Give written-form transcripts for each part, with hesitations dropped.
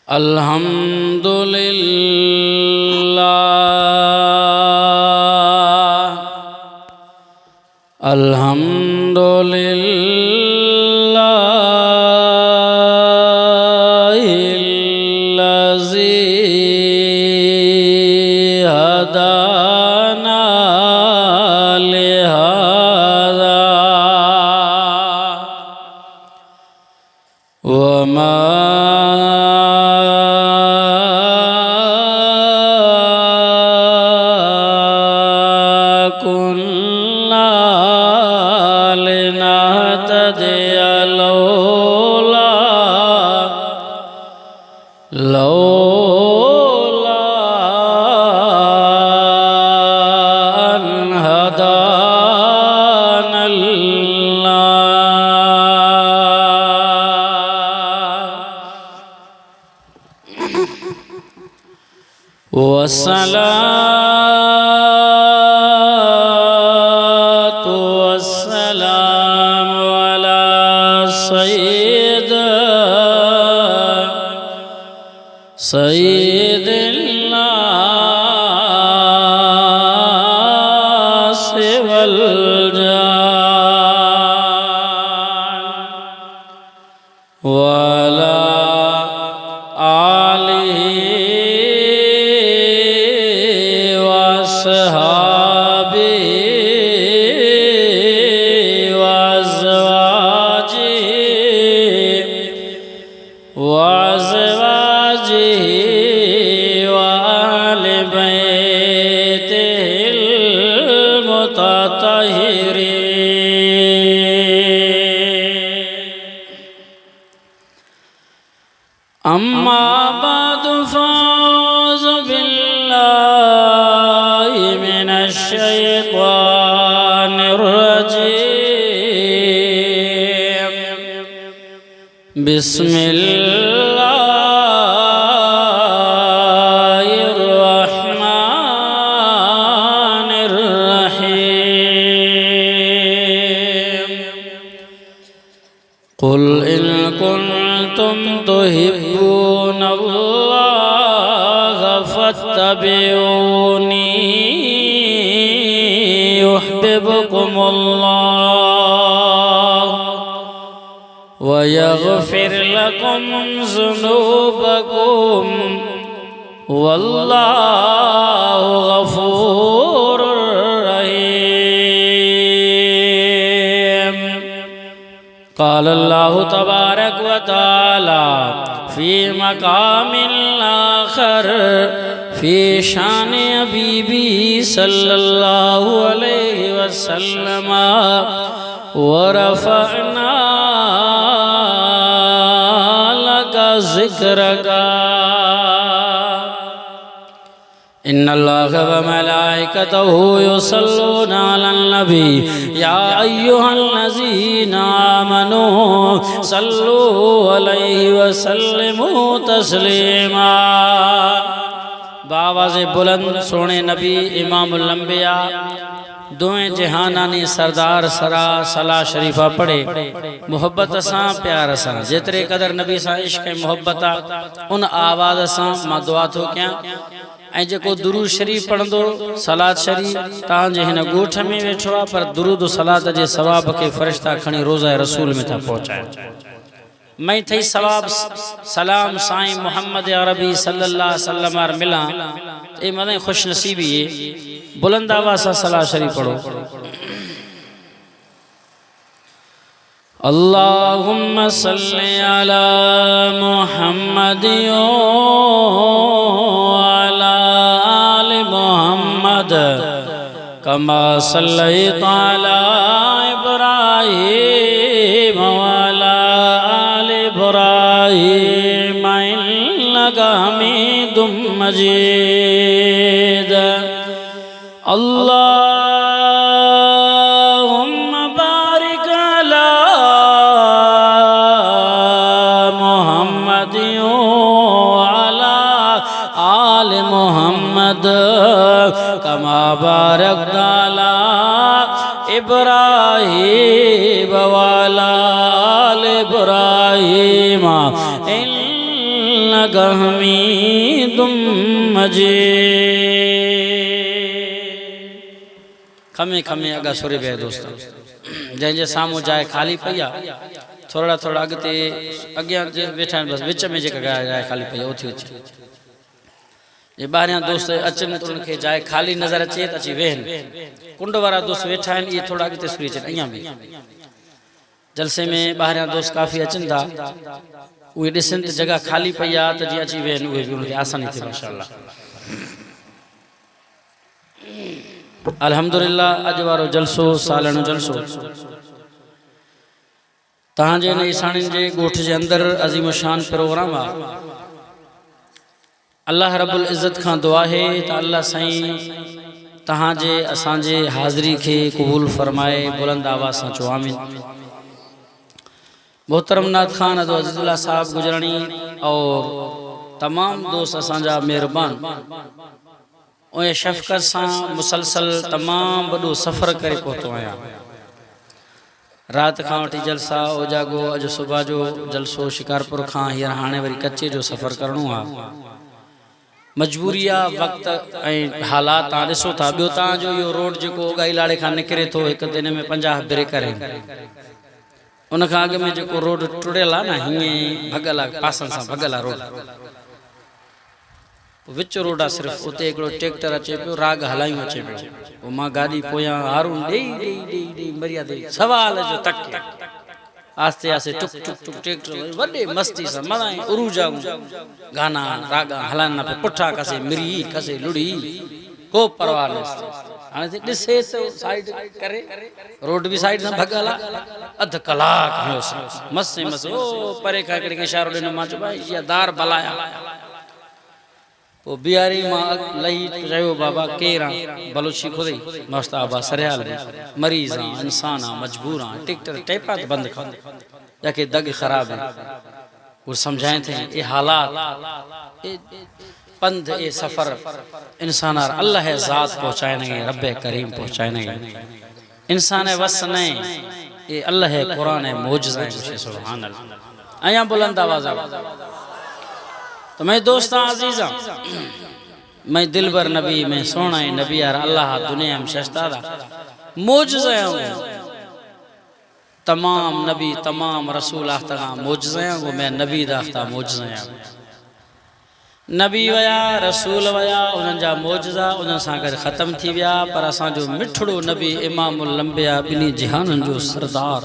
अल्हम्दुलिल्लाह अल्हम्दुलिल्लाहिल्लज़ी हदाना लिहाज़ा वमा वस्सलातु वस्सलामु अला सय्यिदिन नासि वल जान वअला आलिहि अम्मा बाद फ़ौज़ बिल्लाहि मिनश शैतानिर रजीम बिस्मिल्लाहिर रहमानिर रहीम कुल इन कुंतुम तुहिब्बूनल्लाह फत्तबिऊनी युह्बिबकुमुल्लाह व यग़फिर लकुम ज़ुनूबकुम वल्लाहु गफ़ूरुर रहीम। क़ाल अल्लाहु तबारक व तआला फ़ी मक़ामिल आख़र फ़ी शान हबीबी सल्लल्लाहु अलैहि वसल्लम व रफ़अना लका ज़िक्रका इन्नल्लाह व मलाइकतहु युसल्लूना अलन नबी या अय्युहल्लज़ीना आमनू सल्लू अलैहि व सल्लिमू तस्लीमा। बावाज़े बुलंद सोने नबी इमामुल अंबिया दोवें जहानानी सरदार सरा सला शरीफा पढ़े मोहब्बत सां प्यार सां जेतरे कदर नबी सां इश्क मोहब्बत उन आवाज़ सां मां दुआ थो कयां ऐं जेको दुरूद शरीफ़ पढ़ंदो सलात शरीफ़ तव्हांजे हिन ॻोठ में वेठो आहे पर दुरूद सलात जे सवाब खे फ़रिश्ता खणी रोज़ा रसूल में था पहुचाइनि। मैं थई सवाब सलाम साईं मोहम्मद अरबी सल्लल्लाहु अलैहि वसल्लम मिला ए मने खुश नसीबी है। बुलंद आवाज़ सां सलात शरीफ़ पढ़ो। अल्लाहुम्मा सल्लि अला मुहम्मद कमा सल्लैता अला इब्राहीम वअला आलि इब्राहीम इन्नका हमीदुम मजीद। अल्लाहुम्मा बारिक अला मुहम्मद वअला आलि मुहम्मद कमा बारकता अला इब्राहीम वअला आलि इब्राहीम लगहमी दुम मजे खमे खमे अगा सुरे बे दोस्त जंहिंजे साम्हूं जाइ ख़ाली पई आहे थोड़ा थोड़ा अॻिते अॻियां वेठा आहिनि बसि विच में जेका जाइ ख़ाली पई आहे उथी अचे जे ॿाहिरियां दोस्त अचनि त उनखे जाइ ख़ाली नज़र अचे त अची वेहनि कुंड वारा दोस्त वेठा आहिनि इहे थोड़ा अॻिते सुरी अचनि अञा बि जलसे में ॿाहिरियां दोस्त काफ़ी अचनि था उहे ॾिसनि त जॻह ख़ाली पई आहे त जीअं अची वेहनि उहे बि उनखे आसानी थिए माशाअल्लाह अल्हम्दुलिल्लाह अॼु वारो जलसो सालानो जलसो तव्हांजे इन ईसाणियुनि जे ॻोठ जे अंदरि अज़ीम शान प्रोग्राम आहे अल्लाह रब्बुल इज़्ज़त खां दुआ है त अल्लाह साईं तव्हांजे असांजे हाज़िरी खे क़बूल फरमाए बुलंद आवाज़ सां चओ आमीन। मोहतरम नाथ खान अदो अज़ीज़ुल्लाह साहब गुजरानी और तमाम दोस्त असांजा मेहरबान उहे शफ़क़त सां मुसलसल तमाम वॾो सफ़र करे पहुतो आहियां रात खां वठी जलसा ओजागो अॼु सुबह जो जलसो शिकारपुर खां हींअर हाणे वरी कच्चे जो सफ़र करणो आहे मजबूरी आहे वक़्त ऐं हालात तव्हां ॾिसो था ॿियो तव्हांजो इहो रोड जेको ओगाई लाड़े खां निकिरे थो हिकु दिन में 50 ब्रेकर आहिनि उन खां अॻु में जेको रोड टुड़ियल आहे न हीअं भॻल आहे पासनि सां भॻल आहे रोड विच रोड आहे सिर्फ़ु उते हिकिड़ो ट्रैक्टर अचे पियो राग हलायूं अचे पियो पोइ मां गाॾी पोयां हारून ॾेई मर्यादा सवाल जो तक आस्ते आस्ते टुक टुक टुक ट्रैक्टर वॾे मस्ती सां मनाई उरूजा गाना रागा हलाइण पिया पुठा कसे मिरी कसे लुड़ी को परवाह न हाणे ॾिसे तो साइड करे रोड बि साइड सां भॻल आहे अधु कलाक मस मस ओ परे खां हिकिड़े खे इशारो ॾिनो मां चयो भाई इहा दार भलाया पोइ बिहारी मां लही चयो बाबा केरु आहे बलोची खुदई मस्त आबा सरियाल मरीज़ आहे इंसान आहे मजबूर आहे ट्रैक्टर टेपा त बंदि कर जाके दग ख़राब है वो समझाए थे ये हालात पंध ये सफ़र इंसान अल्लाह ज़ात पहुँचाए नहीं रब करीम पहुँचाए नहीं इंसान वस नहीं ये अल्लाह कुरान है मौजज़ा है सुभान अल्लाह आया बुलंद आवाज़ तो मैं दोस्तां अजीज़ा मैं दिलबर नबी मैं सोना नबी यार अल्लाह दुनिया में शस्ता मौजज़ा तमाम नबी तमाम रसूल आफ्ता मौजज़ा वो मैं नबी दाख्ता मौजज़ा नबी वया रसूल वया उन्हनि जा मौजज़ा उन्हनि सां गॾु ख़त्म थी विया पर असांजो मिठड़ो नबी इमामुल अंबिया ॿिन्ही जहाननि जो सरदार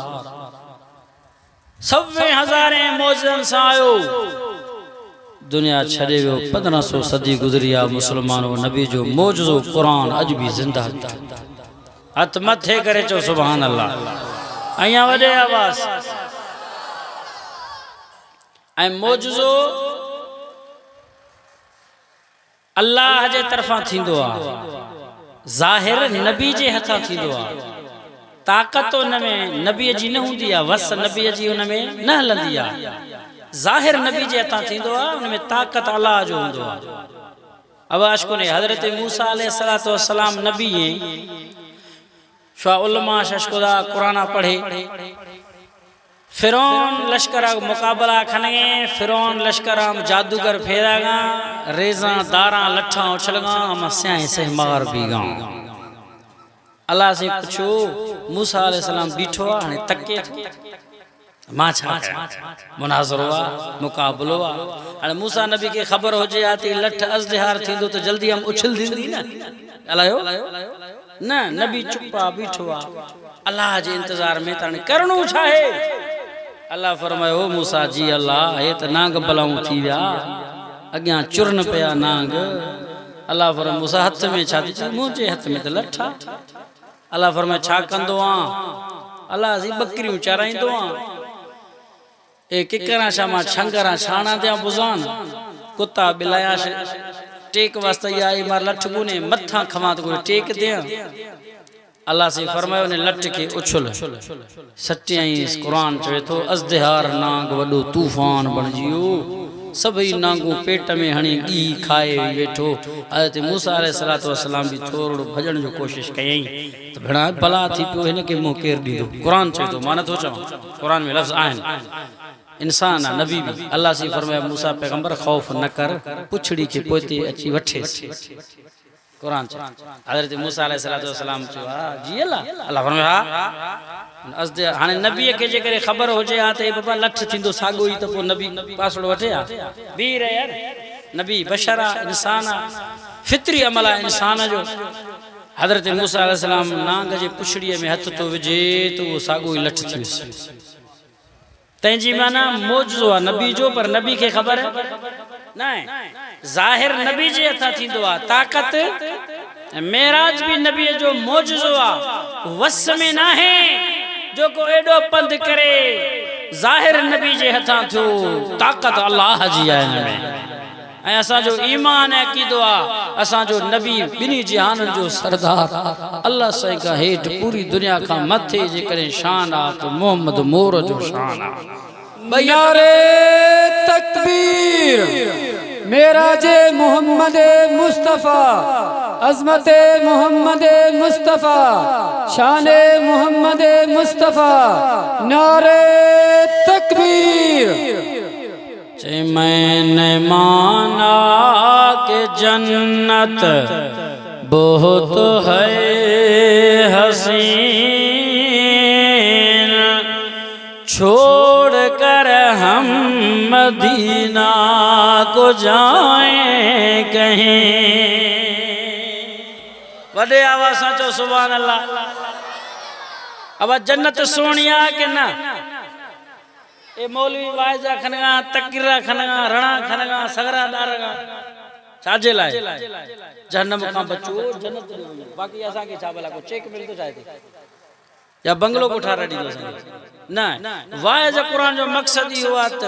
सवे हज़ारे मौजज़नि सां आयो दुनिया छॾे वियो 1500 सदी गुज़री आहे मुसलमानो नबी जो मौजज़ो क़ुरान अॼु बि ज़िंदा हथ मथे करे चओ सुभान अल्लाह अञा वॾे आवाज़ ऐं मौजज़ो अल्लाह जे तरफ़ां थींदो आहे ज़ाहिर नबी जे हथां थींदो आहे ताक़त उन में नबीअ जी न हूंदी आहे वस नबीअ जी उन में न हलंदी आहे ज़ाहिर नबी जे हथां थींदो आहे उन में ताक़त अल्लाह जो हूंदो आहे आवाज़ कोन्हे हज़रत मूसा अलैहिस्सलातु वस्सलाम नबी शा उलमा शशकुदा कुरान पढ़े फिरौन लश्कर मुकाबला खने फिरौन लश्कर जादूगर फेरागा रेजा दारा लठा उछलगा हम स्याए से मार बीगा अल्लाह से पूछो मूसा अलैहिस्सलाम बीठो हाने तके मां छा मुनाज़रो मुकाबलो हाने मूसा नबी के खबर हो जे आती लठ अज़दिहार थींदो तो जल्दी हम उछल दींदी ना अलायो ना नबी चुप्पा बीठो अल्लाह जे इंतजार में तने करणो चाहे अल्लाह फरमायो मूसा जी अल्लाह हे त नांग बलाऊं थी विया अॻियां चुरन पिया नांग अल्लाह फरमायो मूसा हथ में छा थी मुंहिंजे हथ में त लठा अल्लाह फरमायो छा कंदो आं अल्लाह जी बकरियूं चराईंदो आं ए किकरा छा मां छंगरा छाणा दियां बुज़ान कुत्ता बिलाया टेक वास्ते आई मां लठ गुने मथा खवा तो टेक दियां अल्लाह से फरमायो ने लठ के उछल सच्चाई कुरान चवे तो अज़दिहार नांग वडो तूफान बन जियो सभई नांगू पेट में हणी गी खाए वेठो हज़रत मूसा अलैहिस्सलातु वस्सलाम भी थोड़ो भजण जो कोशिश कयई तो भेणा भला थी पियो हिन के मुंह केर दीदो कुरान चवे तो मां नथो चवां कुरान में लफ्ज़ आहिनि इंसान है नबी भी अल्लाह से फरमाया मूसा पैगंबर खौफ न कर पुछड़ी के पोते अची वठे कुरान च हजरत मूसा अलैहि सलाम चयो जी अल्लाह फरमाया असदे हाने नबी के जे करे खबर हो जे आ ते बाबा लठ थिंदो सागो ही तो पो नबी पासड़ो वठे आ वीर यार नबी बशरा इंसान फितरी अमला इंसान जो हजरत मूसा अलैहि सलाम नांग जे पुछड़ी में हथ तो विजे तो वो सागो ही लठ थी तंजी माना मौजूज़ो आ नबी जो पर नबी के खबर ना जाहिर नबी जे हथा थिंदो आ ताकत मेराज भी नबी जो मौजूज़ो आ वस में ना है जो को एडो पंध करे जाहिर नबी जे हथा थो ताकत अल्लाह जी है में ऐ असा जो ईमान है कीदो आ असा जो नबी बिनी जहान जो सरदार अल्लाह से का हेठ पूरी दुनिया का मथे जे करे शान आ तो मोहम्मद मोर जो शान आ नारे तकबीर मेराजे मोहम्मद मुस्तफ़ा अज़मत मोहम्मद मुस्तफ़ा शान मोहम्मद मुस्तफ़ा नारे तकबीर मैंने माना कि जन्नत बहुत है हसीन छोड़ कर हम मदीना को जाएं कहीं वडे आवाज़ साचो सुभान अल्लाह अब जन्नत सोनिया के ना ए मौलवी वाइजा खनगा तकरा खनगा रणा खनगा सगरा दारगा छाजे लाए जहन्नम का बच्चो जन्नत बाकी असा के छा भला को चेक मिल तो चाहे या बंगलो को ठारा दी ना वाइजा कुरान जो मकसद ही हुआ त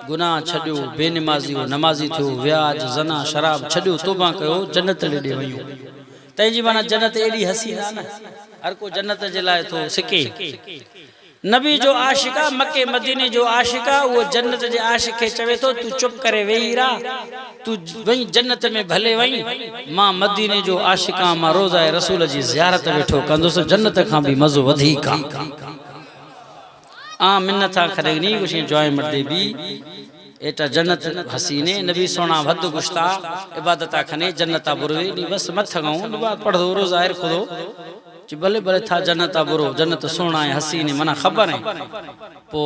गुनाह छड्यो बेनमाजी हो नमाजी थियो व्याज जना शराब छड्यो तौबा कयो जन्नत ले दे वयो तंजी माना जन्नत एडी हसीन ना हर को जन्नत जे लाए थो सिके नबी जो आशिका मक्के मदीने जो आशिका वो जन्नत जे आशिक के चवे तो तू चुप करे वेही रा तू वही जन्नत में भले वही मां मदीने जो आशिका मां रोज़ा रसूल जी ज़ियारत वेठो कंदुस जन्नत खां भी मज़ो वधीक आ मिन्नता खरेगनी कुछ जॉय मर्दे भी एटा जन्नत हसीने नबी सोना वध गुश्ता इबादता खने जन्नता बुरवे नी बस मथ गाऊं नमाज पढ़ो रोज़ा खुदो भले भले था जन्नत बुरो जन्नत सोना है हसीन मना खबर है पो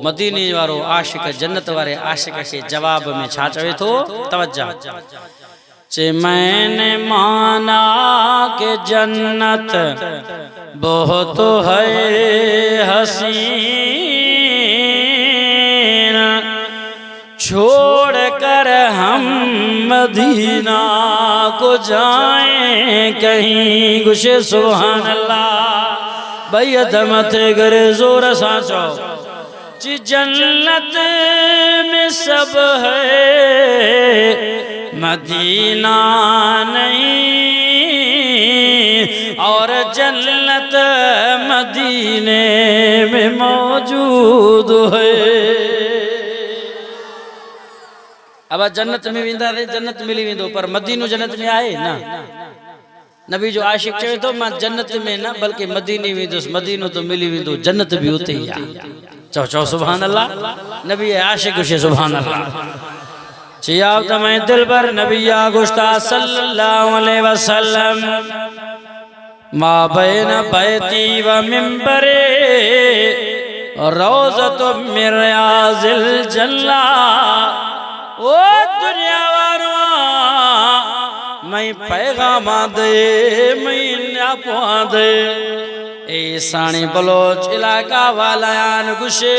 मदीने वारो आशिक जन्नत वारे आशिक के जवाब में छा चवे थो तवज्जा चे मैंने माना कि जन्नत बहुत है हसीन छोड़ कर हम मदीना को जाएं कहीं गुशे सुभान अल्लाह भाई अदमत करे जोर साचो जी जन्नत में सब है मदीना नहीं और जन्नत मदीने में मौजूद है अब जन्नत में विंदा रे जन्नत मिली विंदो पर मदीनो जन्नत में आए ना नबी जो आशिक चवे तो मैं जन्नत में ना बल्कि मदीने विंदोस मदीनो तो मिली विंदो जन्नत भी उते ही आ चौ चौ सुभान अल्लाह नबी आशिक से सुभान अल्लाह चियाव तमे दिल पर नबी गुस्ता सल्लल्लाहु अलैहि वसल्लम मा बैन बैती व मिंबरे रोज़तु मिन रियाज़िल जन्नह ओ दुनिया वारो मैं पैगाम दे मैं न्यापो दे ए साणी बलोच इलाका वालायान गुशे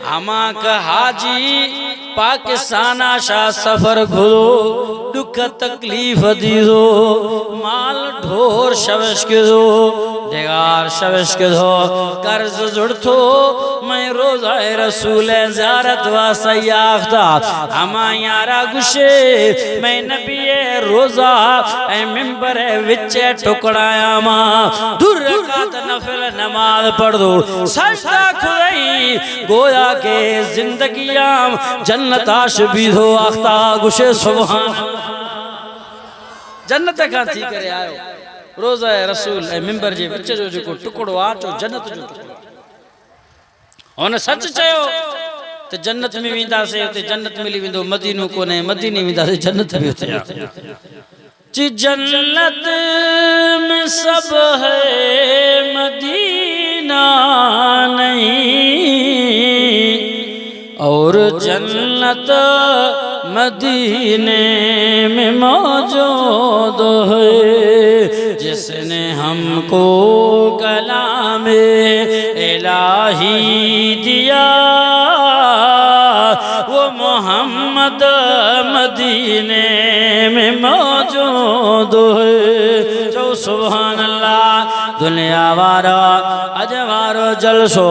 हमाक हाजी पाकिस्तान आशा सफर घुरो दुख तकलीफ दीदो माल ढोर शवश के दो देगार शवश के दो कर्ज जुड़थो मैं रोज़ा रसूल ज़ियारत वासयाख्ता हमा यारा गुशे मैं नबी रोज़ा ए मिंबर विचे टुकड़ाया मा दुर रकात नफल नमाज पढ़ दो सजदा खुदाई गोया के जिंदगियां जन्नत आश भी हो आख्ता गुशे सुभान जन्नत का थी करे आयो रोज़ा रसूल ए मिंबर जे विच जो जेको टुकड़ो आ चो जन्नत जो टुकड़ो हुन सच चयो उते जन्नत में वेंदासीं उते जन्नत मिली वेंदो मदीनो कोने मदीने वेंदासीं जन्नत भी उते जी जन्नत में सब है मदीना नहीं और जन्नत मदीने में मौजूद है जिसने हमको कलाम इलाही दिया वो मोहम्मद मदीने में मौजूद है जो सुभान अल्लाह दुनिया वारो अजवारो जलसो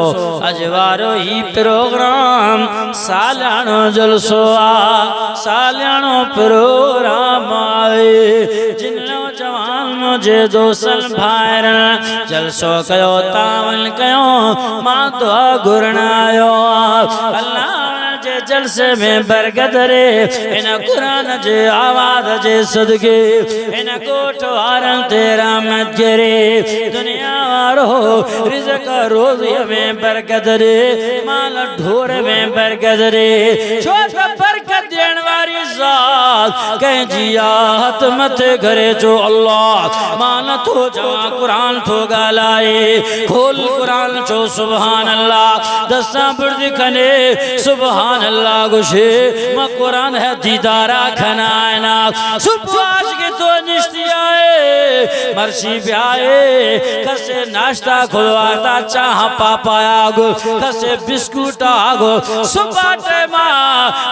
अजवारो ही प्रोग्राम सालानो जलसो आ सालानो प्रोग्राम आए जिन नौजवान मुझे दोस्तन भाइर जलसो कयो तावन कयो मां दुआ घुरण आयो अल्लाह जे जलसे में बरकत रे इन कुरान जे आवाज जे सदके इन कोठ वारन तेरा मत गिरे दुनिया वारो रिज़्क़ रोज़ी में बरकत रे माल ढोर में बरकत रे छो त बरकत देण वारी ज़ात कहीं जियात मथे करे जो अल्लाह मान तो जा कुरान तो गालाए खोल कुरान चो सुभान अल्लाह दसा बुर्द खने सुभान अल्लाह गुशे म कुरान है दीदारा खनाना सुबह आज के तो निश्ती आए मर्शी ब्याए कसे नाश्ता खुलवाता चाह पापा आगो कसे बिस्कुट आगो सुबह टेमा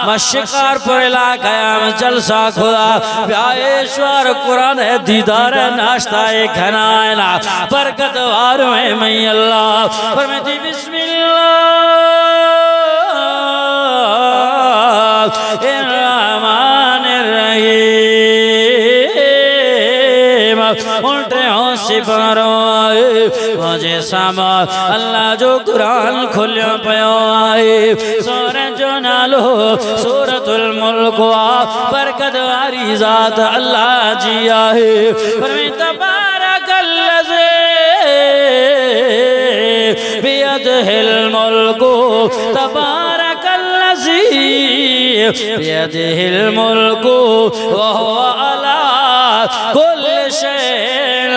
म शिकार पर इलाका में जलसा खुदा ब्याएश्वर कुरान है दीदार नाश्ता है खनाना बरकत वारो है मैं अल्लाह फरमाती बिस्मिल्लाह उल्टे होशी परो मुझे सामा अल्लाह जो कुरान खुलियो पयो आए सोरे जो नालो सूरतुल मुल्क बरकत वारी ज़ात अल्लाह जी आहे फरमाए तबारकल्लज़ी बियदिहिल मुल्क तबारकल्लज़ी बियदिहिल मुल्क व हुवा अला कुल्लि शैइन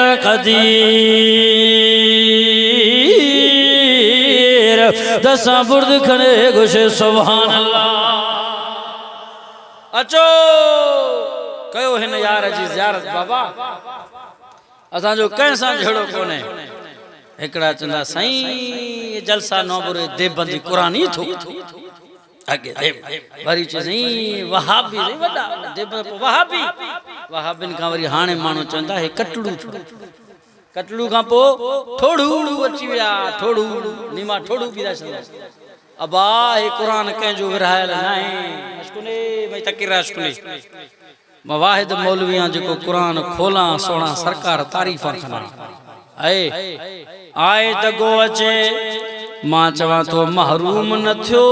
क़दीर दसा बुर्द खने गुशे सुभान अल्लाह अचो कयो हिन यार जी ज़ियारत बाबा असां जो कंहिंसां जहिड़ो कोन्हे हिकिड़ा चवंदा साईं जलसा नौबुरे देवबंदी कुरानी थो आगे वरी चई वहाबी वडा देवबंदी वहाबी वहाबिन का वरी हाणे मानो चवंदा हे कटड़ू कटड़ू का पो थोड़ू अची विया थोड़ू नीमा थोड़ू भी चवंदा अबा हे कुरान कंहिंजो विरहायल नाहे अशकुने भई तकिरा अशकुने वाहिद मौलवियां जेको कुरान खोला सोना सरकार तारीफ़ कना आए आए दगो अचे मां चवां तो महरूम न थियो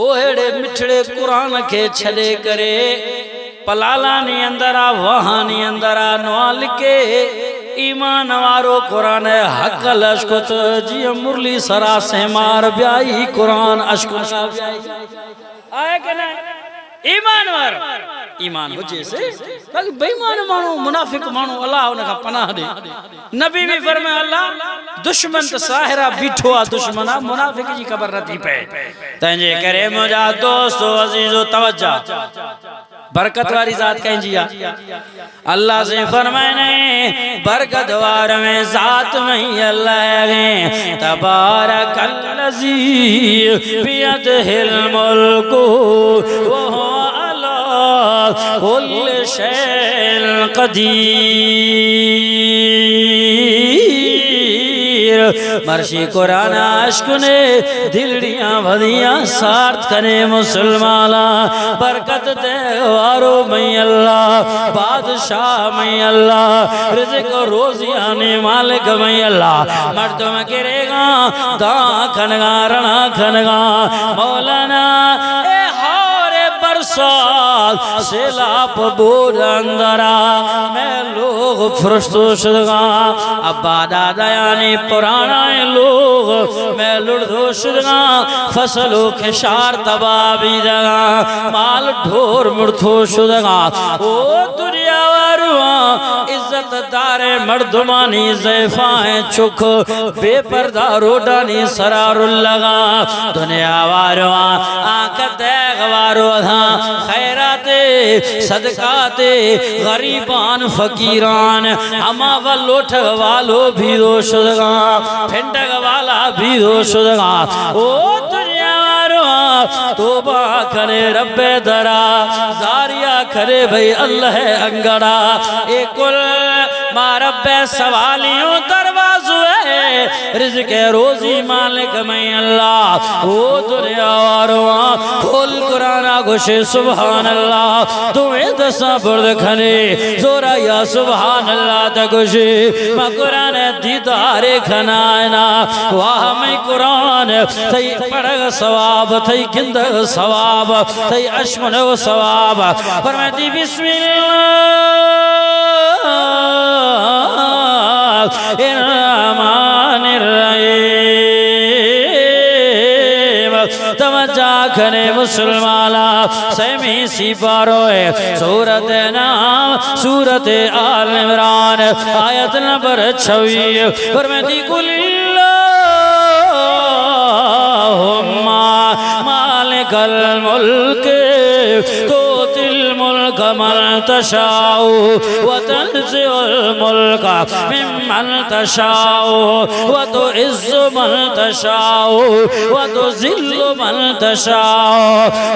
ओ हेड़े मिठड़े कुरान के छड़े करे पलालानी अंदरा वहानी अंदरा नवाल के ईमान वारो कुरान हक लश्कुत जी मुरली सरा से मार ब्याई कुरान अशकुत आए के ना ईमान वारो ईमान हुजे से बाकी बेईमान मानो मुनाफिक मानो अल्लाह उनका पनाह दे नबी भी फरमाया अल्लाह दुश्मन त साहिरा बीठो आ दुश्मन आ मुनाफिक जी खबर नथी पे तंजे करे मुजा दोस्तो अजीजो तवज्जा बरकत वाली जात कहीं आ अल्लाह से फरमाए ने बरकत वार में जात में अल्लाह है तबारकल्लज़ी बियदिहिल मुल्क व हुवा अला कुल्लि शैइन क़दीर मर्शी कुरान आश्क ने दिलड़ियां भदियां सार्थ करे मुसलमाना बरकत दे वारो मैं अल्लाह बादशाह मैं अल्लाह रिज़्क़ रोज़ियां ने मालिक मैं अल्लाह मर्दों में गिरेगा दा खनगा रणा खनगा मौलाना ए हारे बरस बरसात सैलाब बोर अंदरा मैं लोग फरस्तो शुदगा अब्बा दादा यानी पुराना लोग मैं लुड़ो शुदगा फसलो खिशार तबाबी जगा माल ढोर मुड़थो शुदगा ओ दुनिया वारुआ इज्जत दारे मर्दमानी ज़ैफ़ाएं चुख बेपर्दा रोडानी सरारुल लगा दुनिया वारुआ आंख देख वारो था खैराते सदकाते गरीबान फकीरान हमा वलोठ वालो भी दोषगा फिंडग वाला भी दोषगा ओ दुनिया वारुआ तोबा करे रब्बे दरा जारिया करे भाई अल्लाह अंगड़ा एकुल मारब्बे सवालियों दरवाज़ो है रिज़्क़ रोज़ी मालिक मैं अल्लाह ओ दुनिया वारुआ खोल कुरान घुशे सुभान अल्लाह तुम्हें दसा बुर्द खने जोरा या सुभान अल्लाह तकुशे मैं कुरान दीदारे खनाना वाह मैं कुरान थई पढ़ग सवाब थई गिंदग सवाब थई अश्मनग सवाब फरमाती बिस्मिल्लाहिर्रहमानिर्रहीम तवज्जा करे मुसलमाना समी सिपारो है सूरत नाम सूरत आल इमरान आयत नंबर 26 फरमाती कुल्लाहुम्मा मालिकल मुल्क तुतिल मुल्क मन तशाउ व तंज़िउल मुल्क मिम्मन तशाउ व तुइज़्ज़ु मन तशाउ व तुज़िल्लु मन तशाउ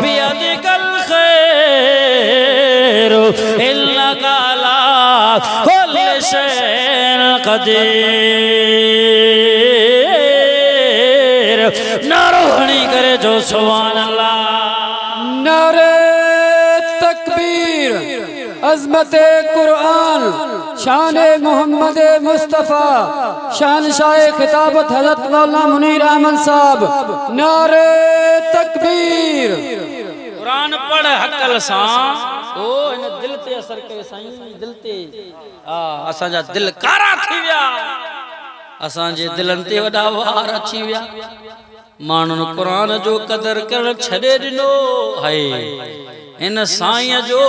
बियदिकल खैर इन्नका अला कुल्लि शैइन क़दीर नारोहणी करे जो सुभान अल्लाह नारे तकबीर अज़मत कुरान शान मोहम्मद मुस्तफ़ा शान शाह खिताबत हज़रत मौलाना मुनीर अहमद साहब नारे तकबीर कुरान पढ़ हकल सां ओ इन दिल ते असर करे साईं दिल ते असां जा दिल कारा थी विया असां जे दिलन ते वडा वार अची विया माण्हुनि कुरान जो कदर करण छॾे ॾिनो है इन साईं जो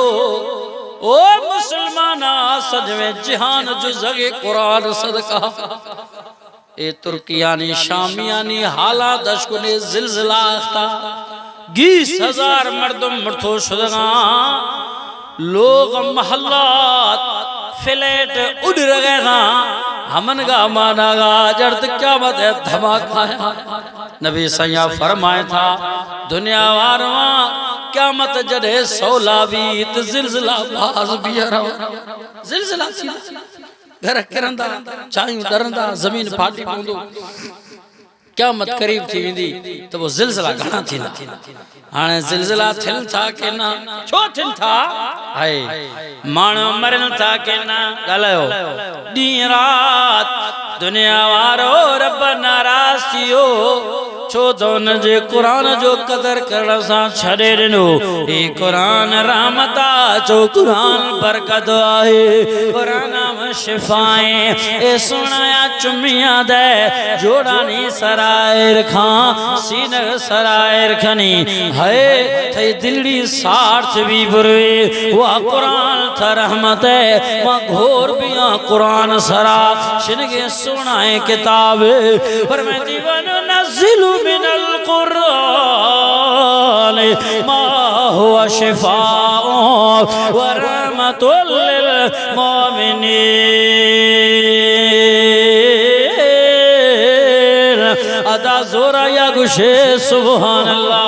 ओ मुसलमाना सजवे जहान जो जगे कुरान सदका ए तुर्कियानी शामियानी हालात दशकुने जिलजिला था 20,000 मर्दम मर्थो शुदगा लोग महल्लात फ्लैट उड़ रहे था हमन गा मानागा जर्द क्या मत है धमाका नबी सैया फरमाए था दुनिया वारवा क्या मत जड़े सौलावी जिलजिला बाज बियरा जिलजिला घर किरंदा चायूं डरंदा जमीन फाटी पवंदो क्या मत करीब थी वेंदी तो वो जिलजिला घणा थींदा हाणे जिलजिला थियनि था के ना छो थियनि था हाय माण्हू मरनि था के ना ॻाल्हायो ॾींहुं राति दुनिया वारो रब नाराज़ थियो छो तो उन जे कुरान जो कदर करण सां छॾे ॾिनो हे कुरान रहमत चो कुरान बरकत आहे कुरान में शिफ़ाए ए सुनाया चुमिया दे जोड़ानी सरायर खां सीन सरायर खनी है थई दिल्ली सार्थ भी बुरे वा कुरान था रहमत है वा घोर बिया कुरान सरा शिनगे सुनाए किताब पर मैं दीवान नज़िलु मिनल कुरान मा हुवा शिफाउ व रहमतुल लिल मोमिनीन अदा जोरा या गुशे सुभान अल्लाह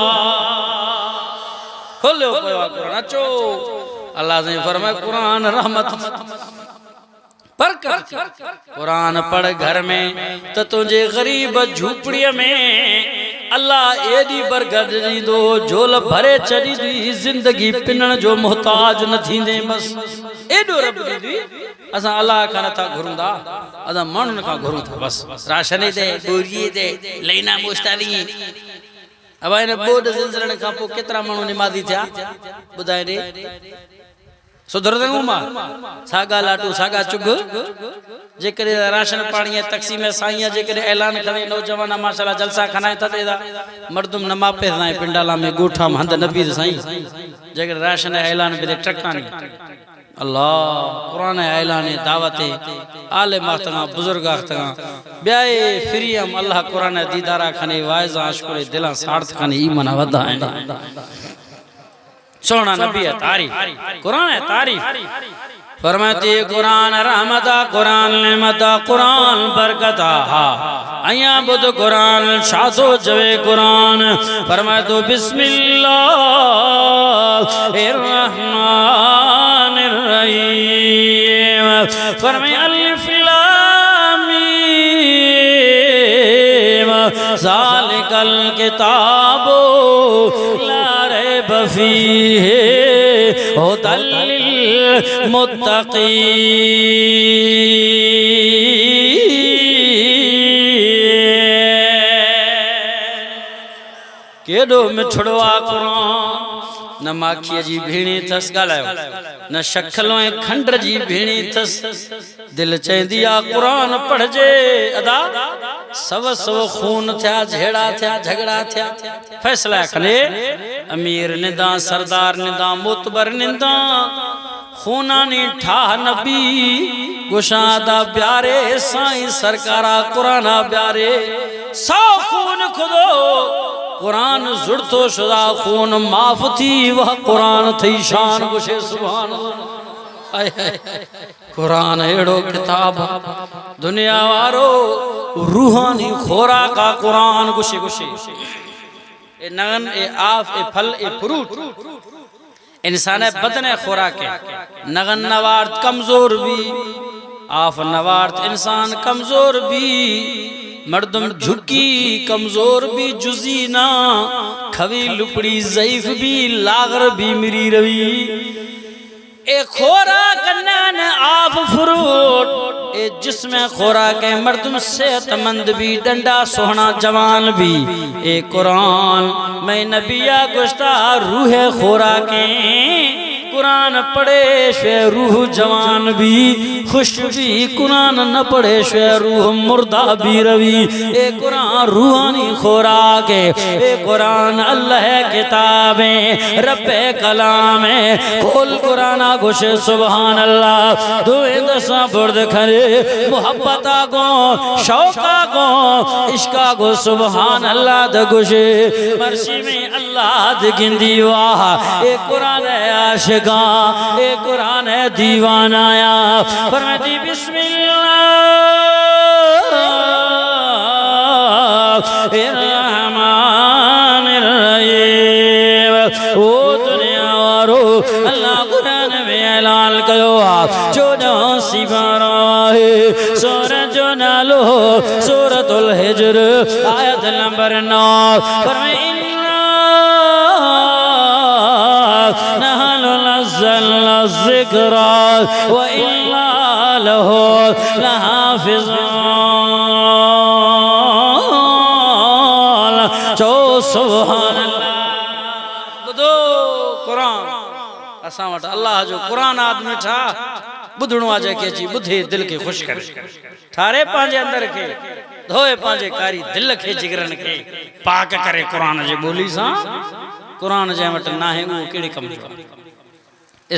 खोलो कुरान अचो अल्लाह ने फरमाया कुरान रहमत बरकत कुरान पढ़ घर में तो तुझे गरीब झूपड़िया में अल्लाह एडी बरकत दींदो झोल भरे चढ़ी दी जिंदगी पिनण जो मोहताज न थींदे बस एडो रब दी असां अल्लाह का नथा घुरंदा असां माण्हुनि का घुरूं था बस राशन दे बोरिए दे लेना मुस्तारी अब इन बोड ज़िलज़िलनि खां पोइ केतिरा माण्हू निमाज़ी थिया ॿुधाए ॾे सुधरंदो मां सागा लाटू सागा चुग जेकॾहिं राशन पाणी तक़सीम साईं जेकॾहिं ऐलान करे नौजवान माशाल्लाह जलसा खनाए था तेदा मर्दुम नमापे साईं पिंडाला में गोठा में हंद नबी साईं जेकॾहिं राशन ऐलान पे टकानी अल्लाह कुरान ऐलान दावत आले मातगा बुजुर्ग आखतगा ब्याए फ्रीम अल्लाह कुरान दीदारा खने वाइज आशकुरे दिला सार्थ खने ईमान वधा सोना नबी है तारीफ कुरान है तारीफ फरमाती कुरान रहमता कुरान नेमता कुरान बरकता अया बुद कुरान शादो जवे कुरान फरमाए तो बिस्मिल्लाहिर्रहमानिर्रहीम फरमाए अलिफ लाम मीम ज़ालिकल किताबु ला रैब फीहि हुदल मुत्तक़ीन केडो मिठड़ो आ कुरान न माखीअ जी भेणी थस गालायो न शक्खलों खंडर जी भेणी थस दिल चेंदी आ कुरान पढ़जे अदा सव सव खून थिया झेड़ा थिया झगड़ा थिया फैसला खले अमीर निंदा सरदार निंदा मोतबर निंदा खूनानी ठाह नबी गुशादा प्यारे साईं सरकारा कुराना प्यारे सौ खून खुदो कुरान जुड़तो शुदा खून माफ थी वह कुरान थी शान गुशे सुभान कुरान एड़ो किताब दुनिया वारो रूहानी खोरा का कुरान गुशे गुशे ए नगन ए आफ ए फल ए फ्रूट इंसान बदन खुराक नगन नवार्त कमजोर भी आफ नवार्त इंसान कमजोर भी मर्दम झुकी कमजोर भी जुजी ना खवी लुपड़ी ज़ईफ भी लागर भी मिरी रवी ए खोराक नन आफ फ्रूट ए जिसमें खोराक है मर्दम सेहतमंद भी डंडा सोहना जवान भी ए कुरान मैं नबिया गुस्ता रूह खोराक कुरान पढ़े शे रूह जवान भी खुश भी कुरान न पढ़े शे रूह मुर्दा भी रवी ए कुरान रूहानी खुराक ए कुरान अल्लाह किताबें रब्बे कलाम खोल कुरान घुश सुभान अल्लाह दुए दसा बुर्द खरे मोहब्बता गो शौका गो इश्का गो सुभान अल्लाह द घुशे मर्शी में अल्लाह द गिंदी वाह ए कुरान आशिक ए कुरान है दीवानाया फरमाती बिस्मिल्लाहिर्रहमानिर्रहीम ओ दुनिया वारो अल्लाह कुरान में ऐलान कयो जो सी बारा है सूरज नालो सूरतुल हिज्र आयत नंबर 9 फरमाए ज़िक्रा व इन्ना लहु लहाफ़िज़ून जो सुभान अल्लाह बुधो कुरान असां वटि अल्लाह जो कुरान आदमी ठा बुधणो आ जेके जी बुधे दिल के खुश करे ठारे पांजे अंदर के धोए पांजे कारी दिल के जिगरन के पाक करे कुरान जे बोली सा कुरान जे वटि ना है वो केड़े कम जो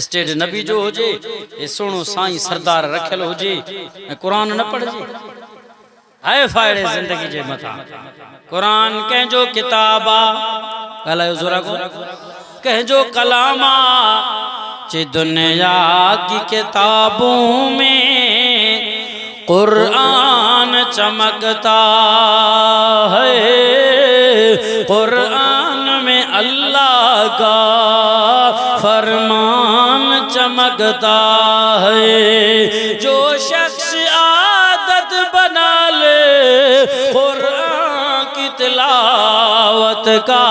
स्टेज नबी जो होजे ए सोनो साईं सरदार रखल होजे कुरान न पढ़जे हाय फायदे जिंदगी जे मथा कुरान कहजो किताबा गलायो जोरा को कहजो कलामा चे दुनिया की किताबों में कुरान चमकता है कुरान में अल्लाह का फरमान चमकता है जो शख्स आदत बना ले कुरान की तिलावत का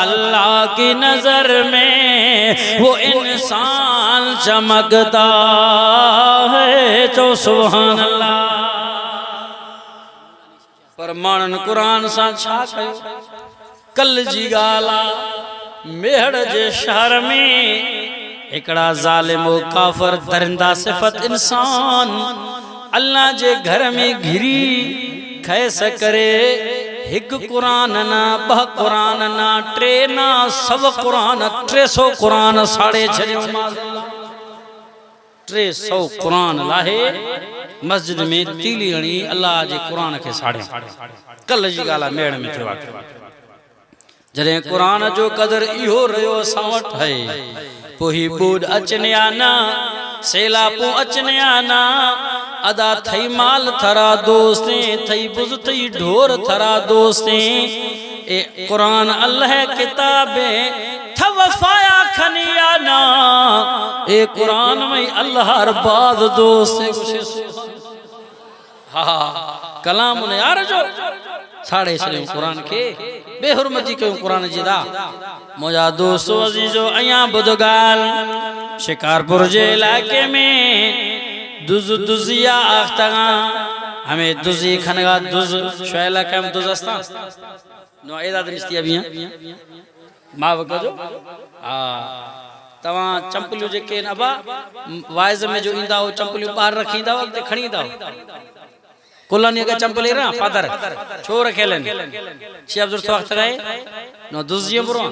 अल्लाह की नजर में वो इंसान चमकता है तो सुभान अल्लाह पर मानन कुरान सा छा कयो कल जी गाला मेहड़ जे शहर में एकड़ा ज़ालिमो काफर दरिंदा सिफत इंसान अल्लाह जे घर में घिरी खैस करे हिक कुरान ना बह कुरान ना ट्रे ना सब कुरान 300 कुरान साड़े छड़ियो 300 कुरान लाहे मस्जिद में तीली हणी अल्लाह जे कुरान के साड़े कल जी गाला मेड़ में थियो जरे कुरान जो कदर इहो रयो सावट है पोही बूढ़ अचने आना सेला पो अचने आना अदा थई माल थरा दोस्ते थई बुज थई ढोर थरा दोस्ते ए कुरान अल्लाह किताबे थवफाया खनिया ना ए कुरान में अल्लाह हर बाद दोस्ते हाँ कलाम ने यार जो साढ़े छे कुरान के बेहुरमती क्यों कुरान जिदा मुझा दोस्तों अजीजो अया बुदगाल शिकारपुर जे इलाके में दुज दुजिया आख्तगा हमें दुजी खनगा दुज शैला कम दुजस्ता नो एदा दृष्टि अभी माव कजो तवा चंपलियो जे के अबा वाइज में जो इंदा हो चंपलियो बाहर रखींदा हो ते खणींदा हो कुलानी का चंपली रा पादर छोर खेलन शी अब्दुल वक्त गए नो दुजियो बुरो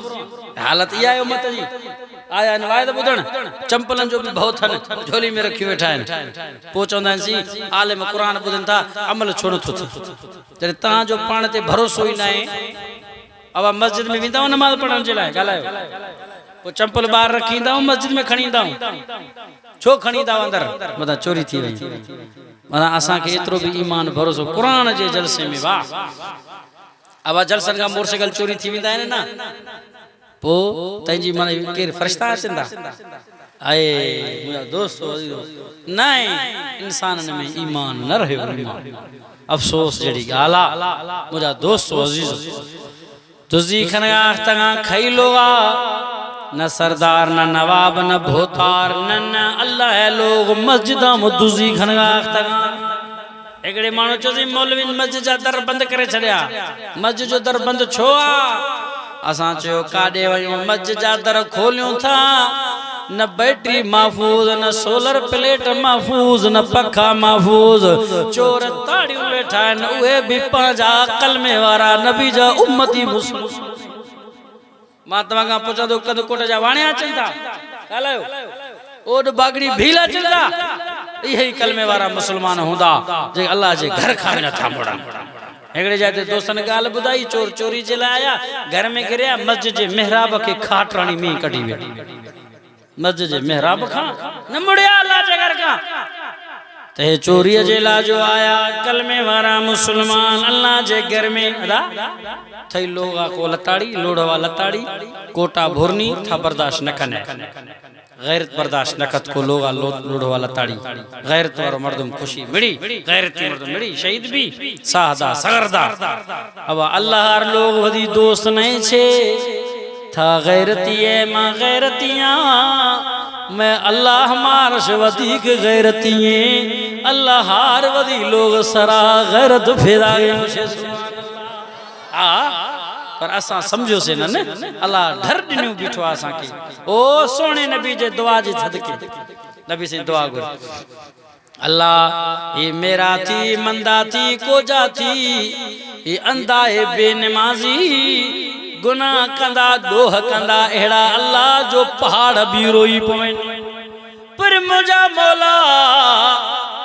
हालत या है उम्मत जी आया नवायद बुदण चंपलन जो भी बहुत हन झोली में रखी बैठा है पहुंचोंदा सी आलिम कुरान बुदन था अमल छोड़ो थो जरे ता जो पाण ते भरोसो ही ना है अब मस्जिद में विंदा नमाज पढ़न जे लाए गालायो वो चंपल बाहर रखींदा मस्जिद में खणींदा छो खणींदा अंदर मदा चोरी थी वई माना असा के इतरो भी ईमान भरोसो कुरान जे जलसे में वाह अब जलसन का मोटरसाइकिल चोरी थी विंदा है ना पो तंजी माने के फरिश्ता अचंदा आए मुया दोस्तो नहीं इंसान में ईमान न रहे अफसोस जड़ी गाला मुजा दोस्तो अजीज तुजी खनगा तंगा खई लोगा न सरदार न नवाब न भोतार न अल्लाह है लोग मस्जिदा मुदुजी खनगा तंगा एकड़े मानो चोजी मौलवी मस्जिद जा दर बंद करे छड़या मस्जिद जो दर बंद छो आ असा चयो काडे वयो मस्जिद जा दर खोलियो था न बैटरी महफूज न सोलर प्लेट महफूज न पखा महफूज चोर ताड़ियों बैठा न उहे भी पांजा कलमे वारा नबी जा उम्मती मुस्लिम मातमा का पूछा तो कद कोट जा वाणिया चंदा कालायो ओड बागड़ी भीला चंदा यही कलमे वारा मुसलमान हुंदा जे अल्लाह जे घर खावे न था मोड़ा एकड़े जाते दोस्तन गाल बुधाई चोर चोरी जे लाया घर में गिरया मस्जिद जे मेहराब के खाटरानी में कटी वेठी मस्जिद जे मेहराब खा न मुड़या अल्लाह जे घर का ते चोरी जे ला जो आया कलमे वारा मुसलमान अल्लाह जे घर में अदा थई लोगा को लताड़ी लोड़वा लताड़ी कोटा भोरनी था बर्दाश्त न कने गैरत बर्दाश्त न कत को लोगा लोड़वा लताड़ी गैरत वारो मर्दम खुशी मिड़ी गैरत मर्दम मिड़ी शहीद भी साहदा सगरदा अब अल्लाह हर लोग वदी दोस्त नहीं छे था गैरतीए मां गैरतियां मैं अल्लाह मार से वधिक गैरतिए अल्लाह हार वदी लोग सरा गैरत फेराए पर असा समझो से न अल्लाह डर दिनु बिठो असा के ओ सोने नबी जे दुआ जे सदके नबी से दुआ गुर अल्लाह ये मेरा थी मंदा थी कोजा थी ये अंधा है बेनमाजी गुनाह कंदा दोह कंदा एड़ा अल्लाह जो पहाड़ भी रोई पवे पर मुझा मौला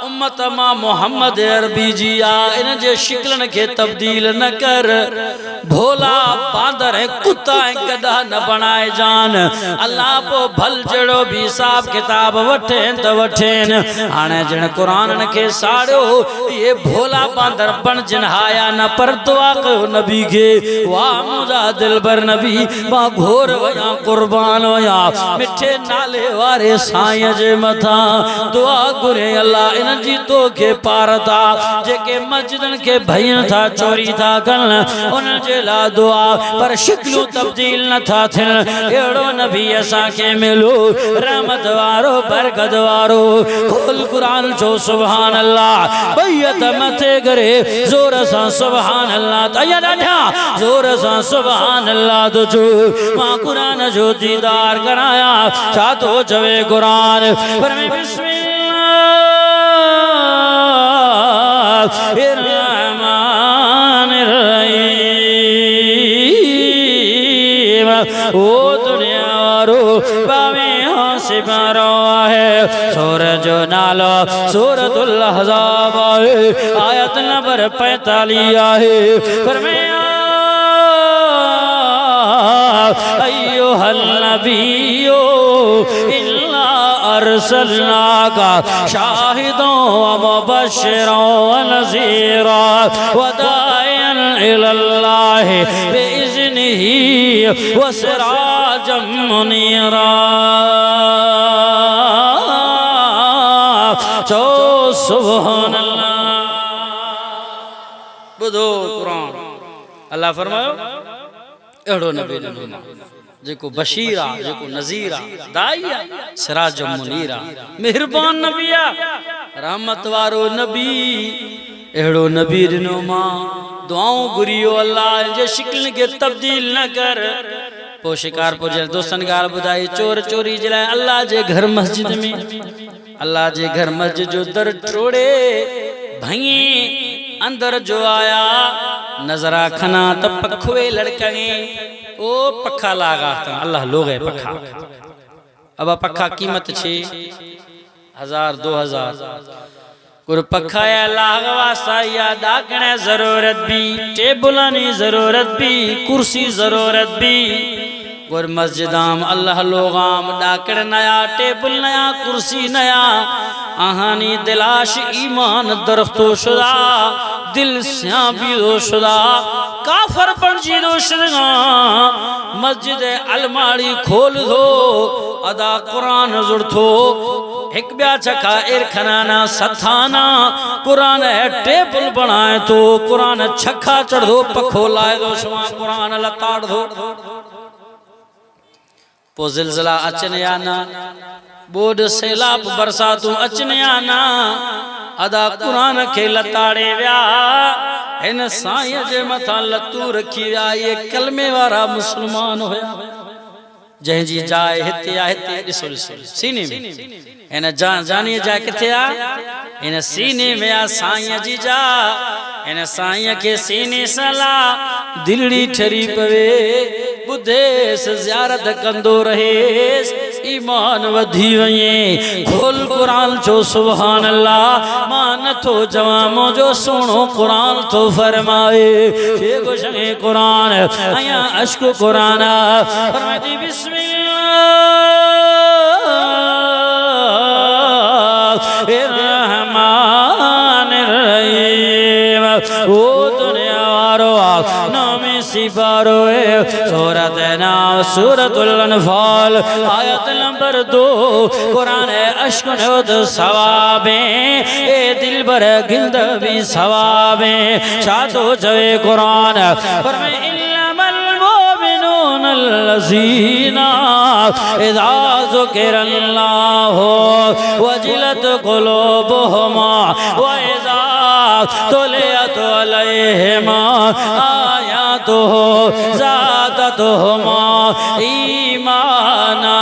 उम्मत मां मोहम्मद अरबी जी आ इन जे शिकलन के तब्दील न कर भोला बांदर है कुत्ता है गधा न बनाए जान अल्लाह पो भल जड़ो भी हिसाब किताब वठेन त वठेन हाने जण कुरान के साड़ो ये भोला बांदर बन जिन हाया न पर दुआ कयो नबी के वाह मुजा दिलबर नबी बा घोर वया कुर्बान वया मिठे नाले वारे साईं जे मथा दुआ गुरे अल्लाह इन जी तो के पार था जेके मस्जिदन के भयन था चोरी था कन उन जे ला दुआ पर शिकलू तब्दील न था थिन एड़ो नबी असा के मिलो रहमत वारो बरकत वारो खोल कुरान जो सुभान अल्लाह बैयत मथे करे जोर सा सुभान अल्लाह तया ॾाढा जोर सा सुभान अल्लाह तो जो मां कुरान जो दीदार कराया छा तो चवे कुरान पर मैं ओ दुनिया वारो बावे से मारो है सूरज नालो सूरतुल अहज़ाब आयत नंबर 45 है फरमाया अय्युहल नबियो इल्ला अरसलनाका शाहिदों व मुबश्शिरों व नज़ीरा व दाइयन इलल्लाहि बिइज़्निही व सिराजम मुनीरा चो सुभान अल्लाह बुधो कुरान अल्लाह फरमायो एड़ो नबी न जेको बशीरा जेको नज़ीरा दाइया सिराज मुनीरा मेहरबान नबिया रहमत वारो नबी एड़ो नबी दिनो मां दुआऊं घुरियो अल्लाह जे शिकल के तब्दील न कर पो शिकार पो जे दोस्तन गाल बुधाई चोर चोरी जलाए अल्लाह जे घर मस्जिद में अल्लाह जे घर मस्जिद जो दर टोड़े भई अंदर जो आया नजरा खना तब पखुए लड़के ओ पखा लागा था अल्लाह लोग है पखा अब पखा कीमत 1000 2000 कुर पखा या लागवासा या डाकने जरूरत भी टेबुलानी जरूरत भी कुर्सी जरूरत भी और मस्जिदाम अल्लाह लोगाम डाकड़ नया टेबल नया कुर्सी नया आहानी दिलाश ईमान दरख्तो शुदा दिल स्या भी दो शुदा काफर पर जी दो शुदा मस्जिद अलमारी खोल दो अदा कुरान जुड़ थो एक ब्या चखा एर खनाना सथाना कुरान है टेबल बनाए तो कुरान छखा चढ़ दो पखो लाए दो शुमा कुरान लताड़ दो पो जिलजिला अचन या ना बोड सैलाब बरसातू अचन या ना अदा कुरान के लताड़े व्या इन साईं जे मथा लतू रखी व्या ये कलमे वारा मुसलमान होया जह जी जाए हिते आ हिते ॾिसो ॾिसो सीने में इन जानी जाए किथे आ इन सीने में आ साईं जी जा इन साईं के सीने सला दिल्ली ठरी पवे बुधेस ज़ियारत कंदो रहेस ईमान वधी वये खोल कुरान जो सुभान अल्लाह मान तो जवामो जो सुनो कुरान तो फरमाए ये गुशे कुरान आया अश्क कुरान फरमाती बिस्मिल्लाह रहमानिर रहीम ओ दुनिया वारो नामी सिपारो सूरत नाम सूरतुल अनफाल आयत नंबर 2 कुरान अश्क नौद सवाबे ए दिल बर गिंद भी सवाबे शातो जवे कुरान फरमाए इन्नमल मुमिनून अल्लज़ीना इज़ा ज़ुकिरल्लाहु वजिलत क़ुलूबुहुम व इज़ा तुलियत अलैहिम आयातुहु ज़ादतहुम ईमाना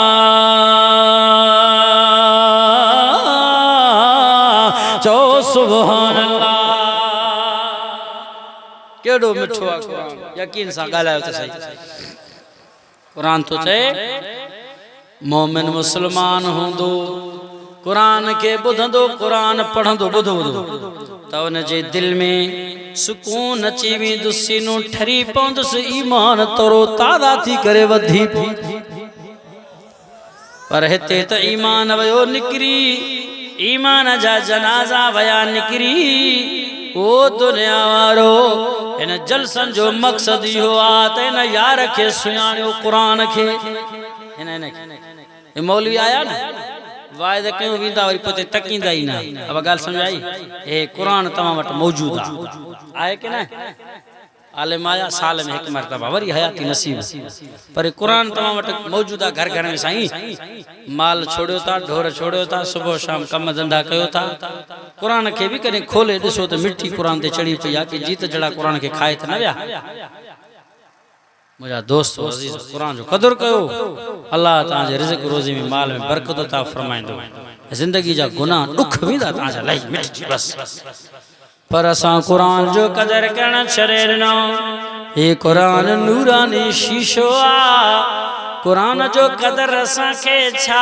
चो सुभान अल्लाह केड़ो मिठो आ कुरान यकीन सा गालायो त सही कुरान तो चए मोमिन मुसलमान होंदो कुरान के बुधंदो कुरान पढ़ंदो बुधो बुधो तो उन जे दिल में सुकून अची वेंदो सीनो ठरी पवंदुस ईमान तरो ताज़ा थी करे वधी पर हिते त ईमान वयो निकरी ईमान जा जनाजा वया निकरी ओ दुनिया वारो इन जलसन जो मकसद इहो आ त इन यार के सुञाणियो कुरान के इन मौलवी आया न वायदे क्यों वींदा वरी पोते तकींदा ही ना अब गाल समझ आई ए कुरान तमाम वट मौजूद आहे के ना आलिम आया साल में एक मरतबा वरी हयाती नसीब पर कुरान तमाम वट मौजूदा घर घर में साईं माल छोड़ियो था ढोर छोड़ियो था सुबह शाम कम धंधा कयो था कुरान के भी कने खोले दिसो तो मिठी कुरान ते चढ़ी पई आ कि जीत जड़ा कुरान के खाए त न व्या मुझा दोस्त अजीज कुरान जो कदर कयो अल्लाह तां जे रिज़्क़ रोज़ी में माल में बरकत ता फरमाइंदो जिंदगी जा गुनाह दुख विंदा तां जा लाई मिट बस पर असां कुरान जो कदर करण छड़े ॾिनो हे कुरान नूरानी शीशो आ कुरान जो कदर असां के छा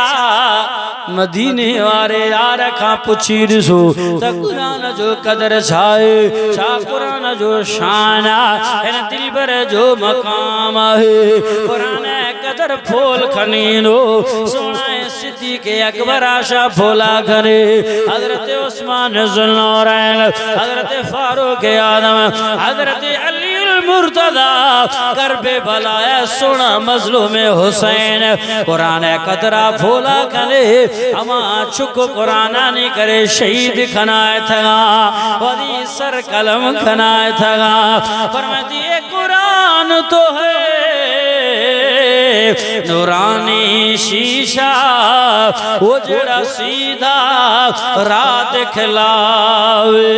मदीने वारे यार खां पुछी ॾिसो त कुरान जो कदर छा आहे छा कुरान जो शान आहे हिन दिलबर जो मक़ाम आहे कुरान कदर फूल खनीनो सोना सिद्दीक़ अकबर आशा फूला करे हजरत उस्मान ज़ुल्नौरैन हजरत फारूक आदम हजरत अली मुर्तदा करबे भलाया सोना मजलूम हुसैन कुरान कदरा फूला करे अमा चुक कुरान ने करे शहीद खनाए थगा वदी सर कलम खनाए थगा फरमाती है कुरान तो है नूरानी शीशा वो जड़ा सीधा रात खिलावे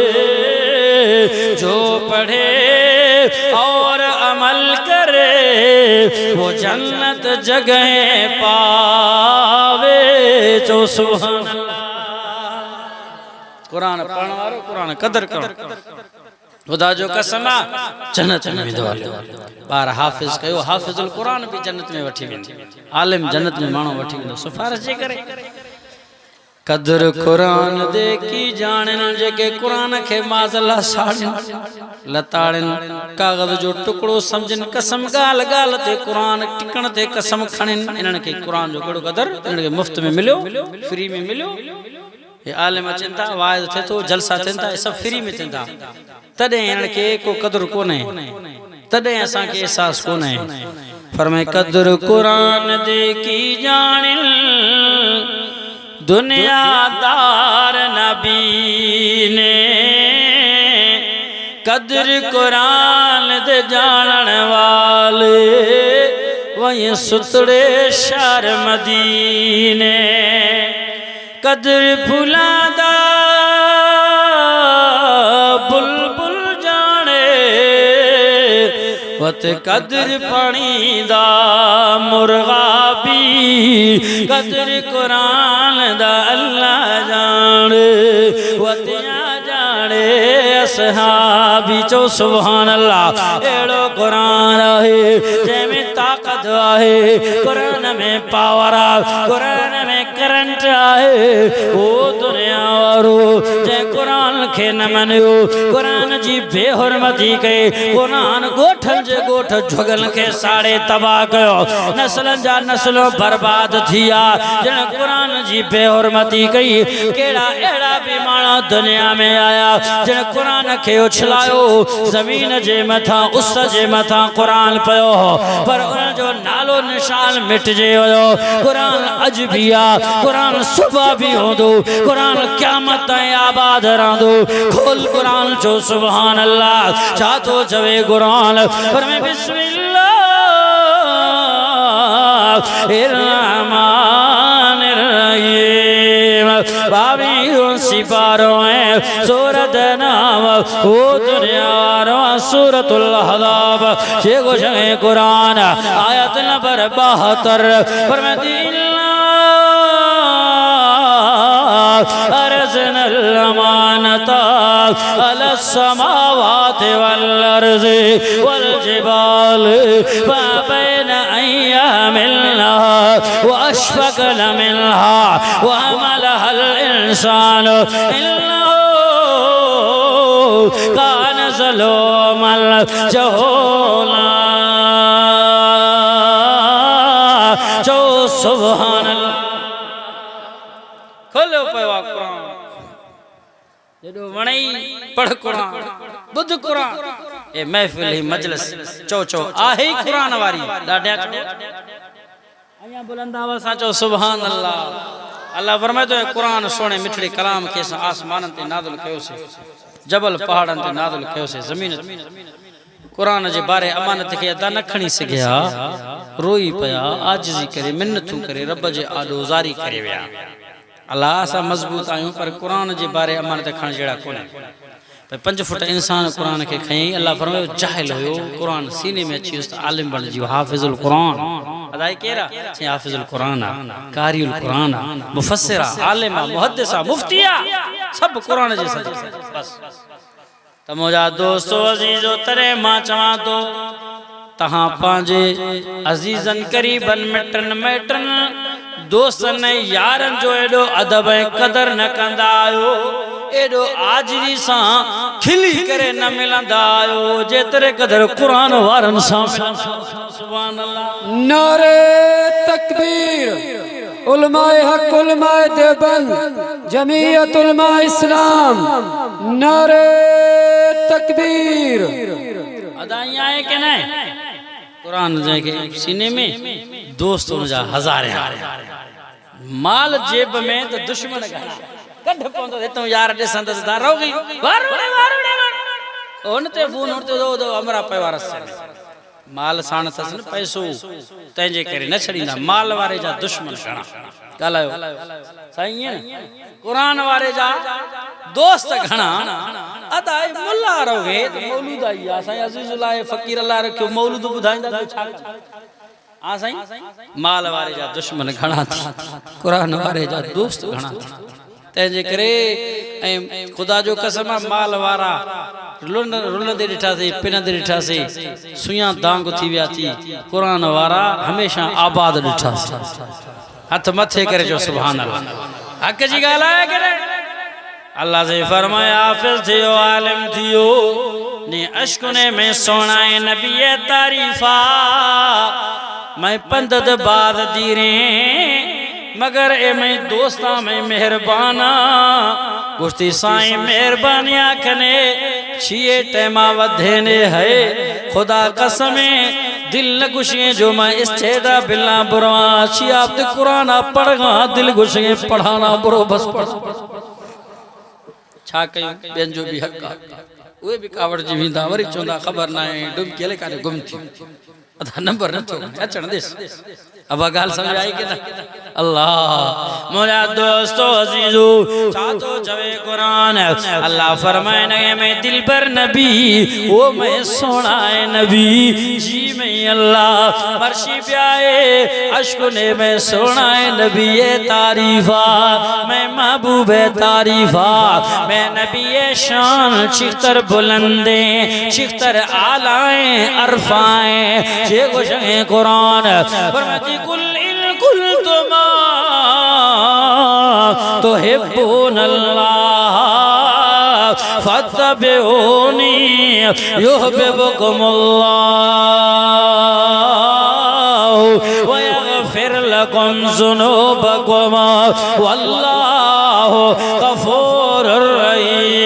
जो पढ़े और अमल करे वो जन्नत जगह पावे जो सुभान कुरान पढ़ण वारो कुरान कदर करो खुदा जो कसम जन्नत में वेंदो बार हाफिज कयो हाफिजुल कुरान भी जन्नत में वठी वेंदो आलिम जन्नत में मानो वठी वेंदो सिफारिश जे करे कदर कुरान दे की जाणन जेके कुरान के माज़ल्ला साड़न लताड़न कागज जो टुकड़ो समझन कसम गाल गाल ते कुरान टिकण ते कसम खणन इनन के कुरान जो कड़ो कदर इनन के मुफ्त में मिलो फ्री में मिलो ये आलिम चिंता वायद थे तो जलसा चिंता सब फ्री में चिंता तदे इनन के को कदर कोने तदे असा के एहसास कोने फरमाए कदर कुरान दे की जाणन दुनियादार नबी ने कदर कुरान दे जानन वाले वहीं सुतड़े शहर मदीने कदर फुलादा बुलबुल जाने वत कदर पानी दा मुर्गा भी कदर कुरान दा अल्लाह जाने वतिया जाने असहाबी चो सुभान अल्लाह एड़ो कुरान है जैमें ताकत है कुरान में पावर है कुरान में करंट है वो दुनिया वारो जै कुरान के न मनियो कुरान जी बेहुरमती कई कुरान गोठन जे गोठ झुगल के साड़े तबाह कयो नस्लन जा नस्लो बर्बाद थिया जन कुरान जी बेहुरमती कई केड़ा एड़ा भी माना दुनिया में आया जन कुरान के उछलायो जमीन जे मथा उस जे मथा कुरान पयो पर उन जो नालो निशान मिट जे हो कुरान अज भी आ कुरान सुबह भी होदो कुरान क़यामत ताईं आबाद रहंदो खोल कुरान जो सुभान अल्लाह चातो चवे कुरान पर मैं बिस्मिल्लाहिर्रहमानिर्रहीम बाबी सिपारो है सूरत नाम ओ दुनिया सूरतुल अहज़ाब शेगो शगे कुरान आयत नंबर 72 फरमाती अरज़नल अमानता अला समावाति वल अर्ज़ि वल जिबाल फबैन अय्यामिन्हा व अशफक़न मिन्हा व हमलहल इंसानु इन्नहु कान ज़लूमन जहूला जो सुभान अल्लाह खोलो पयो कुरान जदो वणई पढ़ कुरान बुध कुरान ए महफिल ही मजलिस चो चो आहे कुरान वारी डाढा अया बुलंद आवाज सां चो सुभान अल्लाह अल्लाह फरमाए तो कुरान सोने मिठड़े कलाम के आसमान ते नाज़िल कयो से जबल पहाड़न ते नाज़िल कयो से ज़मीन कुरान जे बारे अमानत के अदा न खणी सघिया रोई पया आजिज़ी करे मिन्नतूं करे रब जे आॾो ज़ारी करे विया अल्लाह असां मज़बूत आहियूं पर कुरान जे बारे अमानत खणण जहिड़ा कोन्हे 5 फुट इंसान कुरान के खई अल्लाह फरमायो जाहिल हुयो कुरान सीने में अची उस आलिम बन जियो हाफिजुल कुरान अदाई केरा से हाफिजुल कुरान कारियुल कुरान मुफस्सिर आलिम मुहद्दिस मुफ्तिया सब कुरान जे सज बस त मोजा दोस्तो अजीजो तरे मां चवा तो तहां पांजे अजीजन करीबन मिटन मैटन दोस्तन यारन जो एडो अदब कदर न कंदा आयो एडो आजिज़ी सा खिली करे न मिलंदा आयो जेतरे कदर कुरान वारन सा सुभान अल्लाह नारे तकबीर उलमाए हक उलमाए देवबंद जमीयत उलमाए इस्लाम नारे तकबीर अदाइयां है के नहीं कुरान के सीने में दोस्त उनजा हज़ारे माल जेब में तो दुश्मन घणा कढ पवंदो हितो यार ॾिसंदसि त रोगी उन ते फोन उते दो अमरा पे वारस माल साण अथसि न पैसो तंहिंजे करे न छॾींदा माल वारे जा दुश्मन घणा ॻाल्हायो साईं कुरान वारे जा दोस्त घणा अदाए मुल्ला रहे मौलूद आई आहे साईं अज़ीज़ुल आहे फ़कीर अल्लाह रखियो मौलूद ॿुधाईंदा छा हां साईं माल वारे जा दुश्मन घणा कुरान वारे जा दोस्त घणा तंहिंजे करे ऐं ख़ुदा जो कसम माल वारा रुलंदे ॾिठासीं पिनंदे ॾिठासीं सुयां दांग थी विया थी कुरान वारा हमेशह आबाद ॾिठासीं हथ मथे करे जो सुभान अल्लाह हक़ जी ॻाल्हि आहे के अल्लाह से फरमाया हाफिज़ थियो आलिम थियो ने अश्कुने में सोनाए नबी तारीफा मैं पंदद बाद दीरे मगर ए मैं दोस्ता में मेहरबाना गुस्ती साईं मेहरबानी आखने छिए टेमा वधेने है खुदा कसमे दिल न गुशे जो मैं इस छेदा बिल्ला बुरवा छिया अब कुरान पढ़गा दिल गुशे पढ़ाना बुरो बस पढ़ छा कयूं बेन जो भी हक उहे भी कावड़ जी विंदा वरी चोंदा खबर ना है डुम केले काने गुम थी अदा नंबर न तो अचण देस अब गाल समझ आई के ना अल्लाह मोला दोस्तो अजीजो चातो जवे कुरान अल्लाह फरमाए न मैं दिल पर नबी ओ मैं सोना है नबी जी मैं अल्लाह मर्शी प्याए अश्क ने मैं सोना है नबी तारीफा मैं महबूब तारीफा मैं नबी शान शिखर बुलंदे शिखर आलाए अरफाए जे कुछ कुरान फरमाती कुल तुमा तो हिब्बुन अल्लाह फत्तबिऊनी युहिब्बुकुमुल्लाह व यगफिर लकुम ज़ुनूबकुम वल्लाहु गफूरुर रहीम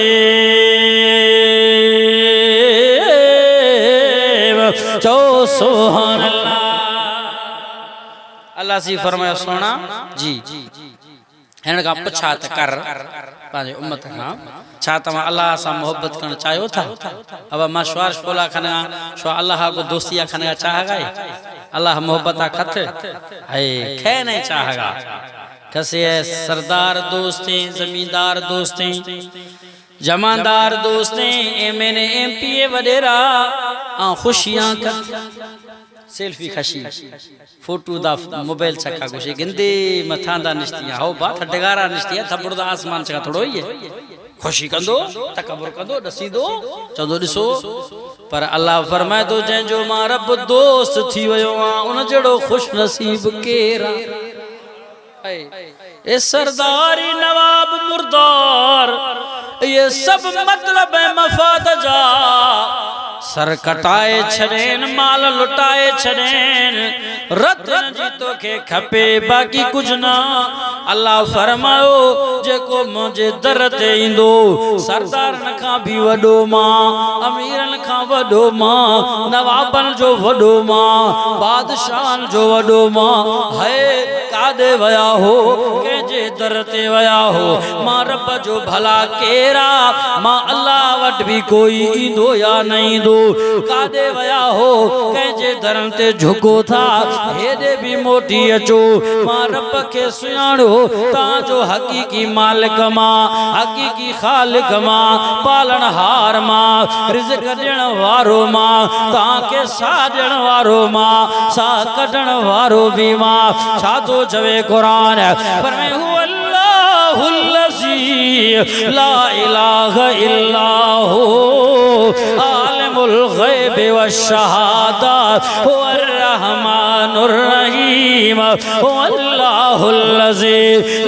चो सुभान अल्लाह अल्लाह सी फरमायो सोना जी हिन का पुछा त कर पांजे उम्मत का छा तव्हां अल्लाह सां मोहब्बत करण चाहियो था अब मां श्वास पोला खना शो अल्लाह को दोस्तिया खना चाहगा अल्लाह मोहब्बत खत है खे नहीं चाहगा कसे सरदार दोस्तें जमींदार दोस्तें जमादार दोस्तें एमएनए एमपीए वडेरा आ खुशियां का सेल्फी खशी फोटो दा मोबाइल छका कुछ गिंदे मथांदा निश्तिया हो बात डगारा निश्तिया थपड़ दा आसमान छका थोड़ो ही है खुशी कंदो तकबर कंदो दसीदो चंदो दिसो पर अल्लाह फरमाए तो जै जो मां रब दोस्त थी वयो उन जड़ो खुश नसीब केरा ए सरदारी नवाब मुर्दार ये सब मतलब है मफाद जा सर कटाए छड़ेन माल लुटाए छड़ेन रतन जी तो के खपे बाकी कुछ ना अल्लाह फरमायो जेको मुझे दर ते इंदो सरदार न का भी वडो मां अमीरन का वडो मां नवाबन जो वडो मां बादशाहन जो वडो मां है का कादे वया हो कंहिंजे दर ते वया हो मां रब जो भला केरा मां अल्लाह वट भी कोई ईंदो या न ईंदो कादे वया हो कंहिंजे दर ते झुको था हेॾे भी मोटी अचो मां रब खे सुञाणो तव्हांजो हक़ीक़ी मालिक मां हक़ीक़ी ख़ालिक मां पालनहार मां रिज़्क़ ॾियण वारो मां तव्हांखे साह ॾियण वारो मां साह कढण वारो भी मां छा थो चवे क़ुरान पर हू अल्लाहुल्लज़ी ला इलाहा इल्ला हू आलिमुल ग़ैब वश्शहादा हुवर रहमानुर रहीम हू अल्लाहुल्लज़ी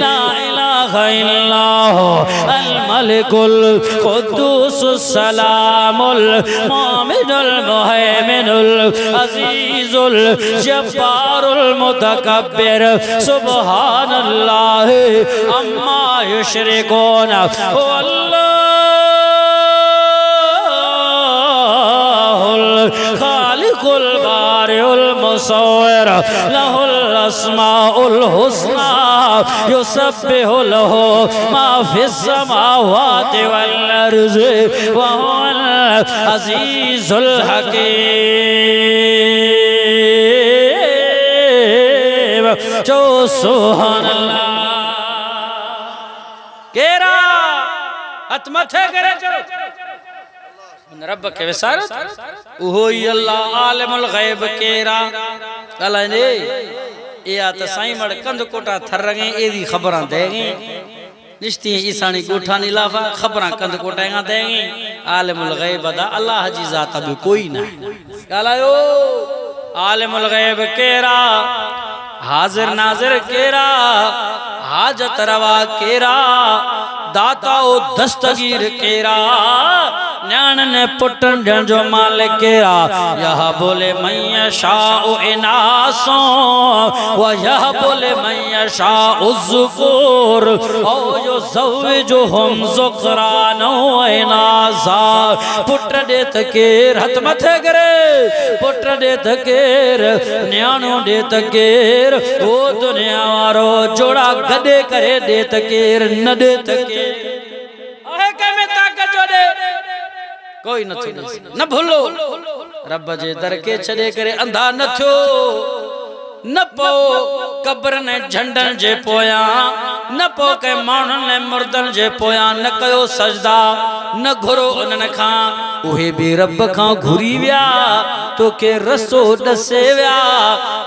ला इलाहा इल्ला हू अल मलिकुल कुद्दूसुस सलामुल मुमिनुल मुहैमिनुल अज़ीज़ुल जब्बारुल मुतकब्बिर सुब्हानल्लाह अम्मा युश्रिकून ओ अल्लाहुल खालिकुल बारिउल मुसव्विर लहुल अस्माउल हुस्ना युसब्बिहु लहु मा फिस समावाति वल अर्ज़ि व हुवल अज़ीज़ुल हकीम जो सुभानअल्लाह केरा हथ मथे करे चलो रब के विसारत उहो ही अल्लाह आलिमुल ग़ैब केरा ॻाल्हाईंदे या त साईं मड़ कंद कोटा थर रंगे एदी खबरां देंगे निश्ती ईसानी गोठानी लाफा खबरां कंद कोटा देंगे आलिमुल ग़ैब दा अल्लाह जी ज़ात भी कोई ना ॻाल्हायो आलिमुल ग़ैब केरा हाजिर नाज़िर केरा हाजत रवा केरा दाता ओ दस्तगीर केरा न्याण ने पुटन ॾियण जो मालिक केरा यह बोले मैया शाह इनासो व यह बोले मैया शाह ज़ुकूर ओ जो ज़ौजो हम ज़ुकरानो इनासा पुट दे त केर हथ मथे करे पुट दे त केर न्याणो दे त केर ओ दुनिया वारो जोड़ा गदे करे दे त केर न दे त केर आहे के में ताकत जो दे कोई न थो न भूलो रब जे दर के छड़े करे अंधा न थियो न पो कब्र ने झंडन जे पोया न पो के मानन ने मुर्दन जे पोया न कयो सजदा न घुरो उनन खां उहे भी रब खां घुरी विया तो के रस्तो दसे विया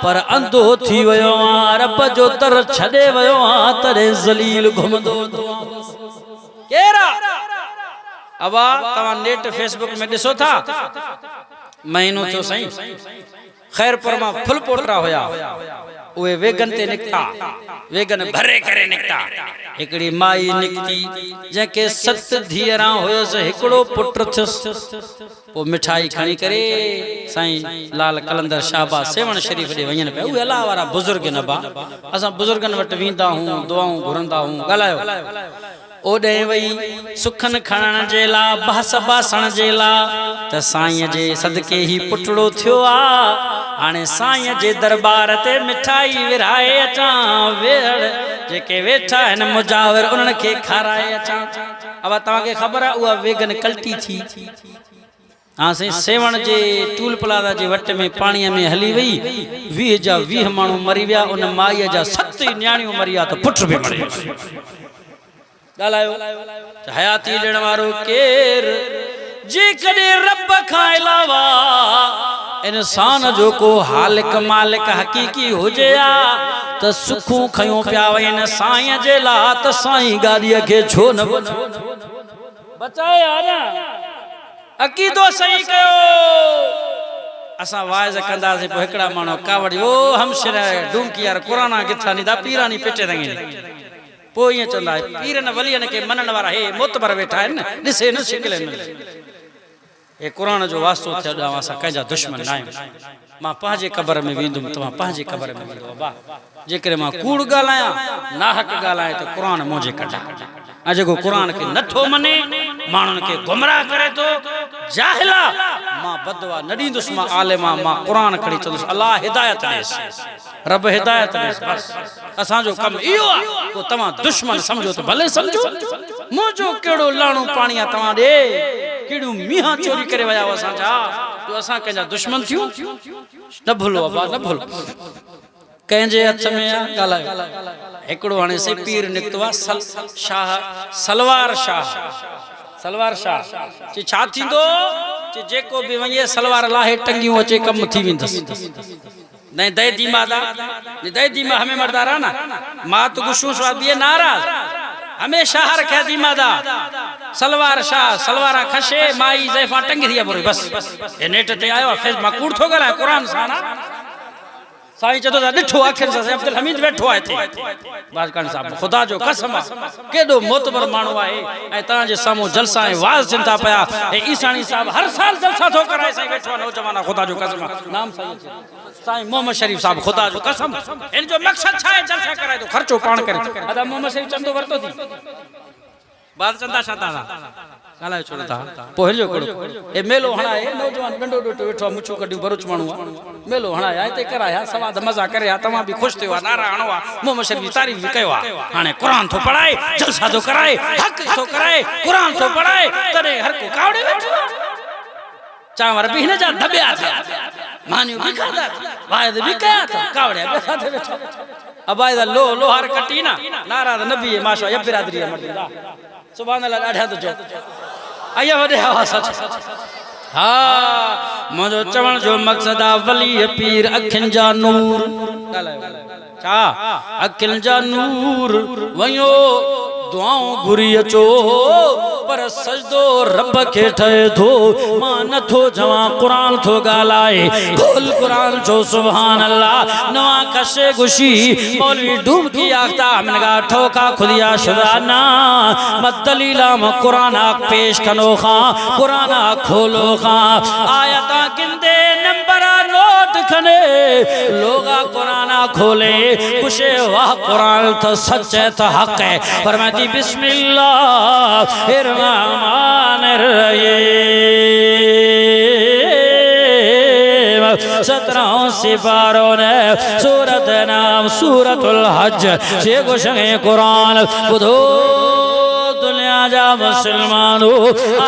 पर अंधो थी वयो रब जो दर छड़े वयो तरे ज़लील घुमदो केरा अबा तवा नेट फेसबुक में दिसो था महीनो थियो सही खैरपुर में फुल पोटरा होया उहे वेगन ते निकता वेगन भरे करे निकता एकड़ी माई निकती जेके 7 धीअरा होयस एकड़ो पुत्र थियस पो मिठाई खणी करे साईं लाल कलंदर शाहबा सेवण शरीफ दे वञन पे उहे अल्लाह वारा बुजुर्ग न बा असा बुजुर्गन वट वींदा हूं दुआऊं घुरंदा हूं ॻाल्हायो ओडे वई सुखन खणण जे ला बहस बासण जे ला त साईं जे सदके ही पुटड़ो थियो आ हाने साईं जे दरबार ते मिठाई विराए अचां वेड़ जेके वेठा आहिनि मुजावर उन्हनि खे खाराए अचां अब तव्हां खे ख़बर आहे उहा वेगन कल्टी थी हाँ साईं सेवण जे टूल प्लाज़ा जे वट में पाणीअ में हली वई 20 जा 20 माण्हू मरी विया उन माईअ जा 7 न्याणियूं मरी विया त पुट बि मरी वियो ॻाल्हायो हयाती ॾियण वारो केर जेकॾहिं रब खां अलावा इंसान जो को हालिक मालिक हकीकी हुजे आ त सुखूं खयूं पिया वञनि साईं जे लाइ त साईं गाॾीअ खे छो न बचाए आ न अक़ीदो सही कयो असां वाइज़ कंदासीं पोइ हिकिड़ा माण्हू कावड़ ओ हमशर डूंकी यार क़ुरान किथां नींदा पीरानी पेटे रंगे पोइ ईअं चवंदा पीरनि वलियनि खे मञण वारा हे मोतबर वेठा आहिनि ॾिसे न शिकिल हे क़ुरान जो वास्तो थियो ॾांहुं असां कंहिंजा दुश्मन न आहियूं मां पंहिंजे क़बर में वेंदुमि तव्हां पंहिंजे क़बर में वेंदो जेकॾहिं मां कूड़ ॻाल्हायां नाहक ॻाल्हायां त क़ुरान मुंहिंजे कढा आज को कुरान के नथो मने मानन के गुमराह करे तो जाहिला मां बदवा न दींदुस मां आलिमा मां कुरान खड़ी चंदुस अल्लाह हिदायत देस रब हिदायत देस बस असा जो कम इयो आ को तमा दुश्मन समझो तो भले समझो मोजो केड़ो लाणो पाणीया तमा दे केड़ो मीहा चोरी करे वया असा जा तो असा के दुश्मन थियो न भूलो अबा न भूलो कंहिंजे हथ में गाला एकड़ो हाने से पीर निकतवा शाह सलवार शाह चे छा थींदो चे जेको भी वये सलवार लाहे टंगियो अचे कम थी विंदस नहीं दई दीमादा नहीं दई दीमा हमें मर्दारा ना मात गुस्सो स्वादिए नाराज हमेशा हर खे दीमादा सलवार शाह सलवारा खशे माई जैफा टंगी दिया बोरे बस ए नेट ते आयो फेस मकूड़ थो गला कुरान साना साईं चतो डिठो आखिर से अब्दुल हमीद बैठो आए थे बाजकान साहब खुदा जो कसम केडो मोतबर मानो आए ए ता जे सामो जलसा है वाज चिंता पया ए ईसानी साहब हर साल जलसा थो कराए साईं बैठो नौजवाना खुदा जो कसम नाम साईं मोहम्मद शरीफ साहब खुदा जो कसम इन जो मकसद छा है जलसा कराए तो खर्चो पाण करे अदा मोहम्मद शरीफ चंदो वरतो थी बात चंदा शादा काला छोड़ता पोहल जो करो ए मेलो हणाए नौजवान गंडो डोटो बैठो मुछो कडियो भरूच मानुआ मेलो हणाया ते कराया सवाद मजा करया तमा भी खुश थियो नारा हणवा मोहम्मद शरीफ तारीफ भी कयो हाने कुरान थो पढ़ाए जलसा तो कराए हक तो कराए कुरान तो पढ़ाए तने हर को कावड़े बैठो चावर भी न जा दबया था मानियो भी खादा वायद भी कया था कावड़े बैठा थे बैठो अबायदा लोहार कटी ना नारा नबी माशा या बिरादरी मर्दा सुभान अल्लाह डाढा तो जो आया वडे हवा सच हां मजो चवण जो मकसद आ वली पीर अखिन जा नूर छा अखिन जा नूर वयो दुआओं घुरी अचो पर सजदो रब के ठहे थो मां नथो जवा कुरान थो गालाए खोल कुरान जो सुभान अल्लाह नवा कशे गुशी मौलवी डूब की आखता मनगा ठोका खुदिया शुदाना मदलीला म कुरान पेश कनो खा कुरान खोलो खा आयता किंदे नंबर नोट खने लोगा कुरान खोले कुशे वाह कुरान तो सच है तो हक है फरमाती बिस्मिल्लाह सत्रह सिपारों ने सूरत नाम सूरतुल हज से गुशे कुरान बुधो दुनिया जा मुसलमानो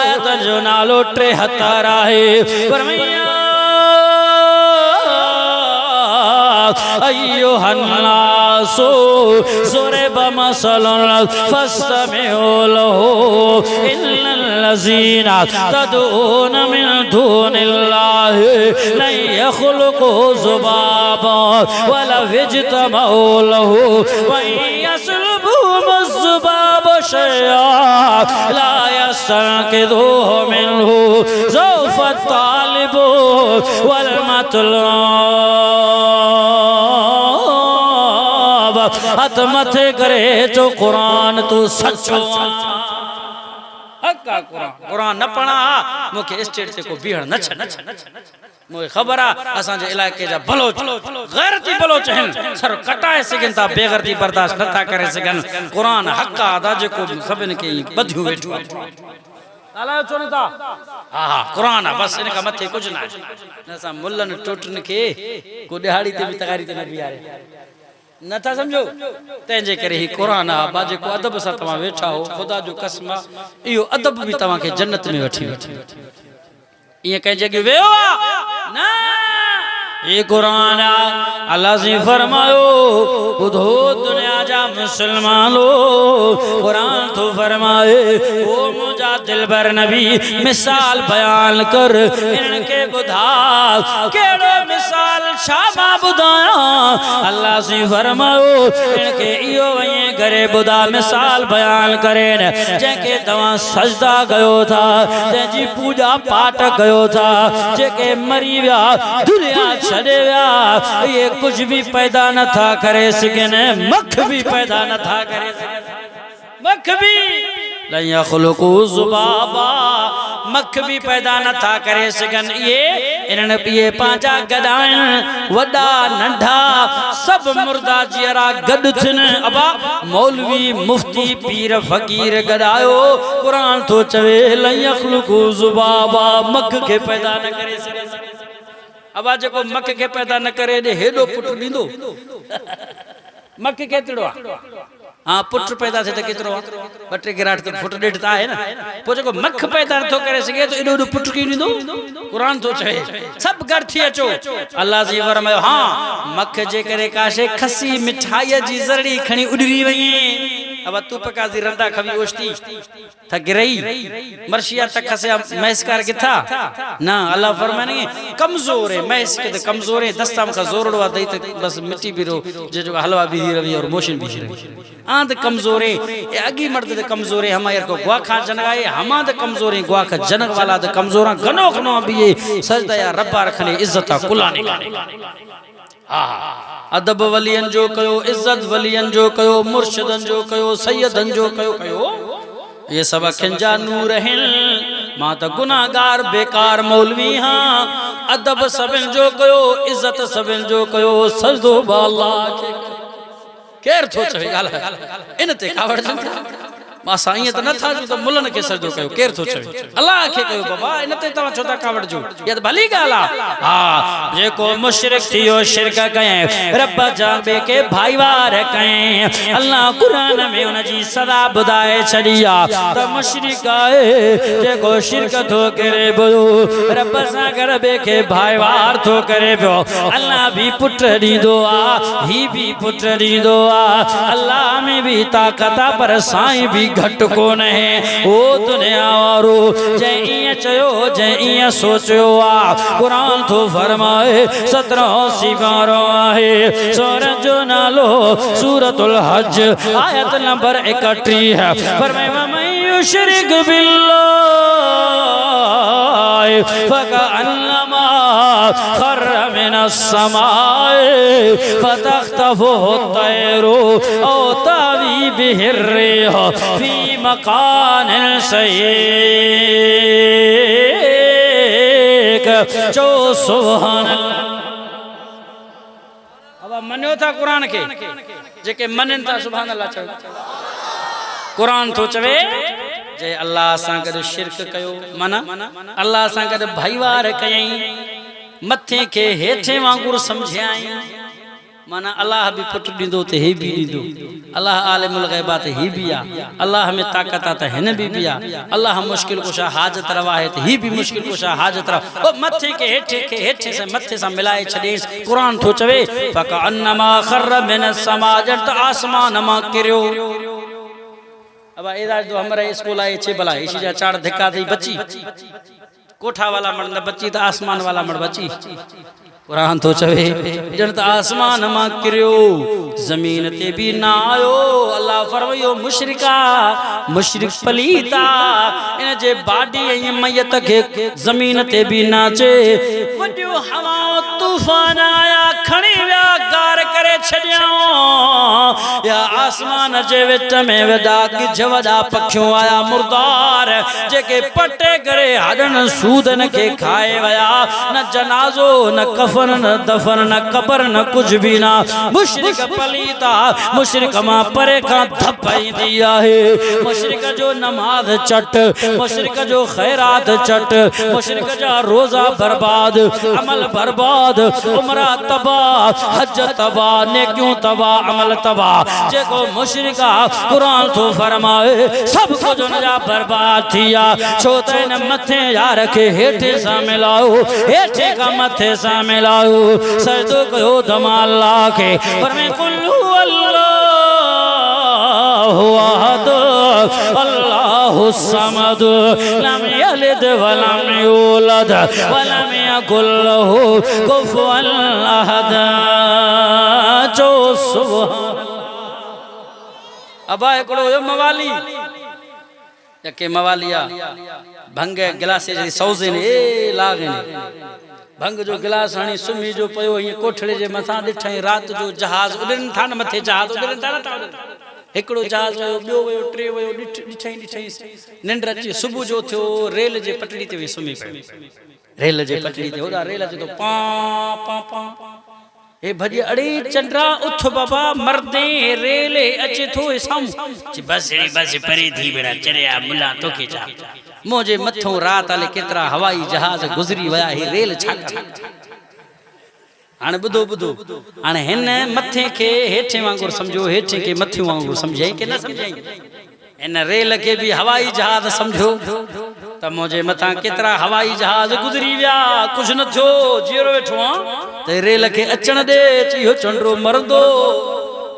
आयत जो नालो 73 है फरमाया अय्युहन्नासु ज़ुरिब मसलन फस्तमिउ लहु इन्नल्लज़ीना तदऊन मिन दूनिल्लाहि लन यख़्लुक़ू ज़ुबाबा वलौ इज्तमऊ लहु व यस्लुबहुमुज़्ज़ुबाबु शय'अन ला यस्तनक़िज़ूहु मिन्हु ज़ौफ़त तालिबु वल मतलूब हथ मथे करे जो कुरान तू सचो हक्का कुरान न पढ़ा मुखे स्टेट ते को बीहण न छ मुखे खबर आ असा जे इलाके जा भलो गैरती भलो चहन सर कटाए सगन ता बेगैरती बर्दाश्त नथा करे सगन कुरान हक्का अदा जे को सबन के बधियो वेठो अल्लाह चोनता हां कुरान बस इनका मथे कुछ ना नसा मुल्लन टोटन के को दिहाड़ी ते भी तगारी ते न बियारे नथा समझो तेजे करे ही कुरान आ बाजे को अदब सा तमा वेठा हो खुदा जो कसम इयो अदब भी तमा के जन्नत में वठी ये कह जगह वेओ ना ये कुरान अल्लाह से फरमायो बुधो दुनिया जा मुसलमानो कुरान तो फरमाए ओ मुजा दिलबर नबी मिसाल बयान कर इनके बुधा केड़ो मिसाल शामा बुधाया अल्लाह से फरमायो इनके इयो वये घरे बुधा मिसाल बयान करे जेके तवा सजदा गयो था जेजी पूजा पाठ गयो था जेके मरी व्या दुनिया छड़े व्या ये कुछ भी पैदा न था करे सगन मख भी पैदा न था करे मख भी लन यख़्लुक़ू ज़ुबाबा मख भी पैदा न था करे सघन ये इन्हनि पिए पंहिंजा गॾाइण वॾा नंढा सब मुर्दा जियरा गॾु थियनि अबा मौलवी मुफ्ती पीर फ़कीर गॾायो क़ुरान थो चवे लन यख़्लुक़ू ज़ुबाबा मख के पैदा न करे सघे अबा जेको मख के पैदा न करे दे हेडो पुट ॾींदो मख केतिरो आहे हाँ पुट पैदा थे तो केतिरो ॿ टे गिराट तो फुट ॾेढ त आहे न पोइ जेको मख पैदा नथो करे सघे तो एॾो पुट की ॾींदो क़ुरान थो चवे सभु गॾु थी अचो अल्लाह जी फरमायो हाँ मख जे करे काशे खसी मिठाईअ जी ज़रड़ी खणी उॾरी वई अब तू पकाजी रंदा खवी ओष्टी था गिरई मर्शिया तक खसे महसकार किथा ना अल्लाह फरमाने कमजोर है महस के कमजोर है दस्ताम का जोरड़वा दई तो बस मिट्टी भी रो जे जो हलवा भी रवि और मोशन भी रवि आंत कमजोर है अगी मर्द ते कमजोर है हमारे को गुआ खा जनगाए हमा ते कमजोर है गुआ खा जनक वाला ते कमजोर गनो गनो भी ये सजदा या रब्बा रखने इज्जत कुला निकाले अदब वलियन जो कयो इज्जत वलियन जो कयो मुर्शिदन जो कयो सैयदन जो कयो ये सब खिंजा नूर हैं मां त गुनाहगार बेकार मौलवी हाँ अदब सबिन जो कयो इज्जत सबिन जो कयो सजदो बाला केर थो चवे गाल इन ते कावड़ मां साईं त न था जो त मुलन के सजदो कयो केर थो चवे अल्लाह के कयो बाबा इन ते तवा छो था कावड़ जो ये त भली गाल हां जेको मुशरिक थियो शिरक कए रब जाबे के भाईवार कए अल्लाह कुरान में उन जी सदा बुधाए छड़िया त मुशरिक आए जेको शिरक थो करे बयो रब सा गरबे के भाईवार थो करे बयो अल्लाह भी पुट दीदो आ ही भी पुट दीदो आ अल्लाह में भी ताकत पर साईं भी घट को नहीं ओ दुनिया वारो जै इया चयो जै इया सोचो आ कुरान तो फरमाए 17 सिगारो आहे सूरत जो नालो सूरतुल हज आयत नंबर 31 है फरमाया मैं युशरिक बिल्लाह फकअन्नमा खर मिनस समाए फतख्तफुहु तैरू औ तावी बिहिर रिह फी मकान सहीक जो सुभान अब मनियो था कुरान के जेके मनन था सुभान अल्लाह चयो कुरान तो चवे जे अल्लाह सां गॾु शिरक कयो माना अल्लाह सां गॾु भाईवार कयई मथे के हेठे वांगुर समझाई माना अल्लाह भी पुट दींदो ते ही भी दींदो अल्लाह आलिमुल गैबात ही भी आ अल्लाह हमें ताकत आता है न भी आ अल्लाह मुश्किल कुशा हाजत रवा है तो ही भी मुश्किल कुशा हाजत रवा ओ मथे के हेठे से मथे से मिलाए छडेस कुरान तो चवे फकअन्नमा खर्र मिनस समा जत आसमान मा किरियो अब एदा जो हमारे स्कूल आए छे भला इसी जा चार धक्का थी बची कोठा वाला मर्द बची तो आसमान वाला मर्द बची कुरान तो चवे जन त आसमान मा किरियो जमीन ते भी ना आयो अल्लाह फरमायो मुशरिका मुशरिक पलीता इन जे बाडी ऐं मयत के जमीन ते भी नाचे वडियो हवा तूफान आया खणी व्या गार करे छडियो या आसमान जे विच में वदा गिज वदा पखियों आया मुर्दार जेके पटे करे हडन सूदन के खाए वया न जनाजो न कफन न दफन न कबर न कुछ भी ना मुशरिक पलीता मुशरिक मां परे का धपाई दिया है मुशरिक जो नमाज चट मुशरिक जो खैरात चट मुशरिक जा रोजा बर्बाद अमल बर्बाद उमरा तबाह हज तबाह नेकियों तबाह अमल तबाह जेको मुशरिका कुरान तो फरमाए सब कुछ उनजा बर्बाद थिया छो त इन मथे यार के हेठे सा मिलाओ हेठे का मथे सा मिलाओ सजदो कयो दमा अल्लाह के पर मैं कुल अल्लाहु अहद अल्लाहु समद लम यलिद व लम यूलद व लम यकुल लहू कुफुवन अहद जो सुभान अबा एकड़ो यो मवाली यके मवालिया भंग गिलास जी सौजे ने ए लागे भंग जो गिलास हणी सुमी जो पयो ये कोठड़े जे मथा दिठई रात जो जहाज उड़न था न मथे जहाज उड़न था न हिकिड़ो जहाज वियो ॿियो वियो टे वियो ॾिठई निंड अचे सुबुह जो थियो रेल जे पटड़ी ते वेही सुम्ही पियो रेल जे पटड़ी ते होॾां रेल अचे थो पा पा पा हे भॼ अड़े चंड्रा उथ बाबा मर्दे रेल अचे थो साम्हूं बस परे थी बेड़ा चरिया मुला तोखे छा मुंहिंजे मथां राति हले केतिरा हवाई जहाज गुज़री विया हे रेल छा हाणे ॿुधो हाणे हिन मथे खे हेठे वांगुरु सम्झो हेठे खे मथे वांगुरु सम्झाई की न सम्झाई हिन रेल खे बि हवाई जहाज सम्झो त मुंहिंजे मथां केतिरा हवाई जहाज गुज़री विया कुझु न थियो जीअरो वेठो आहियां त रेल खे अचण ॾे इहो चंड्रो मरंदो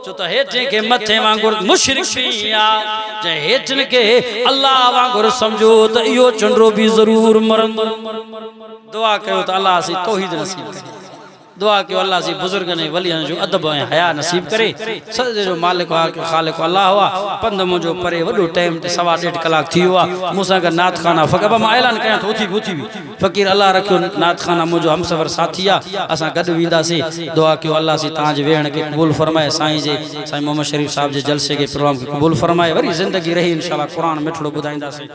छो त हेठे खे मथे वांगुरु मुशरिक जंहिं हेठनि खे अल्लाह वांगुरु सम्झो त इहो चंड्रो बि ज़रूरु मरंदो दुआ कयो त अल्लाह सी तौहीद नसीब करे दुआ कयो अल्लाह जी बुजुर्गनि वलियनि जो अदब ऐं हया नसीब करे सॼे जो मालिक ख़ालिक अल्लाह हुआ पंध मुंहिंजो परे वॾो टाइम ते 1.5 कलाक थी वियो आहे मूंसां गॾु नात खाना फ़क़त मां ऐलान कयां थो उथी फ़क़ीर अल्लाह रखियो नात खाना मुंहिंजो हमसफ़र साथी आहे असां गॾु वेंदासीं दुआ कयो अल्लाह सी तव्हांजे वेहण खे क़बूल फरमाए साईं मोहम्मद शरीफ साहिब जे जलसे के प्रोग्राम खे क़बूल फरमाए वरी ज़िंदगी रही इंशाअल्लाह क़ुरान मिठड़ो ॿुधाईंदासीं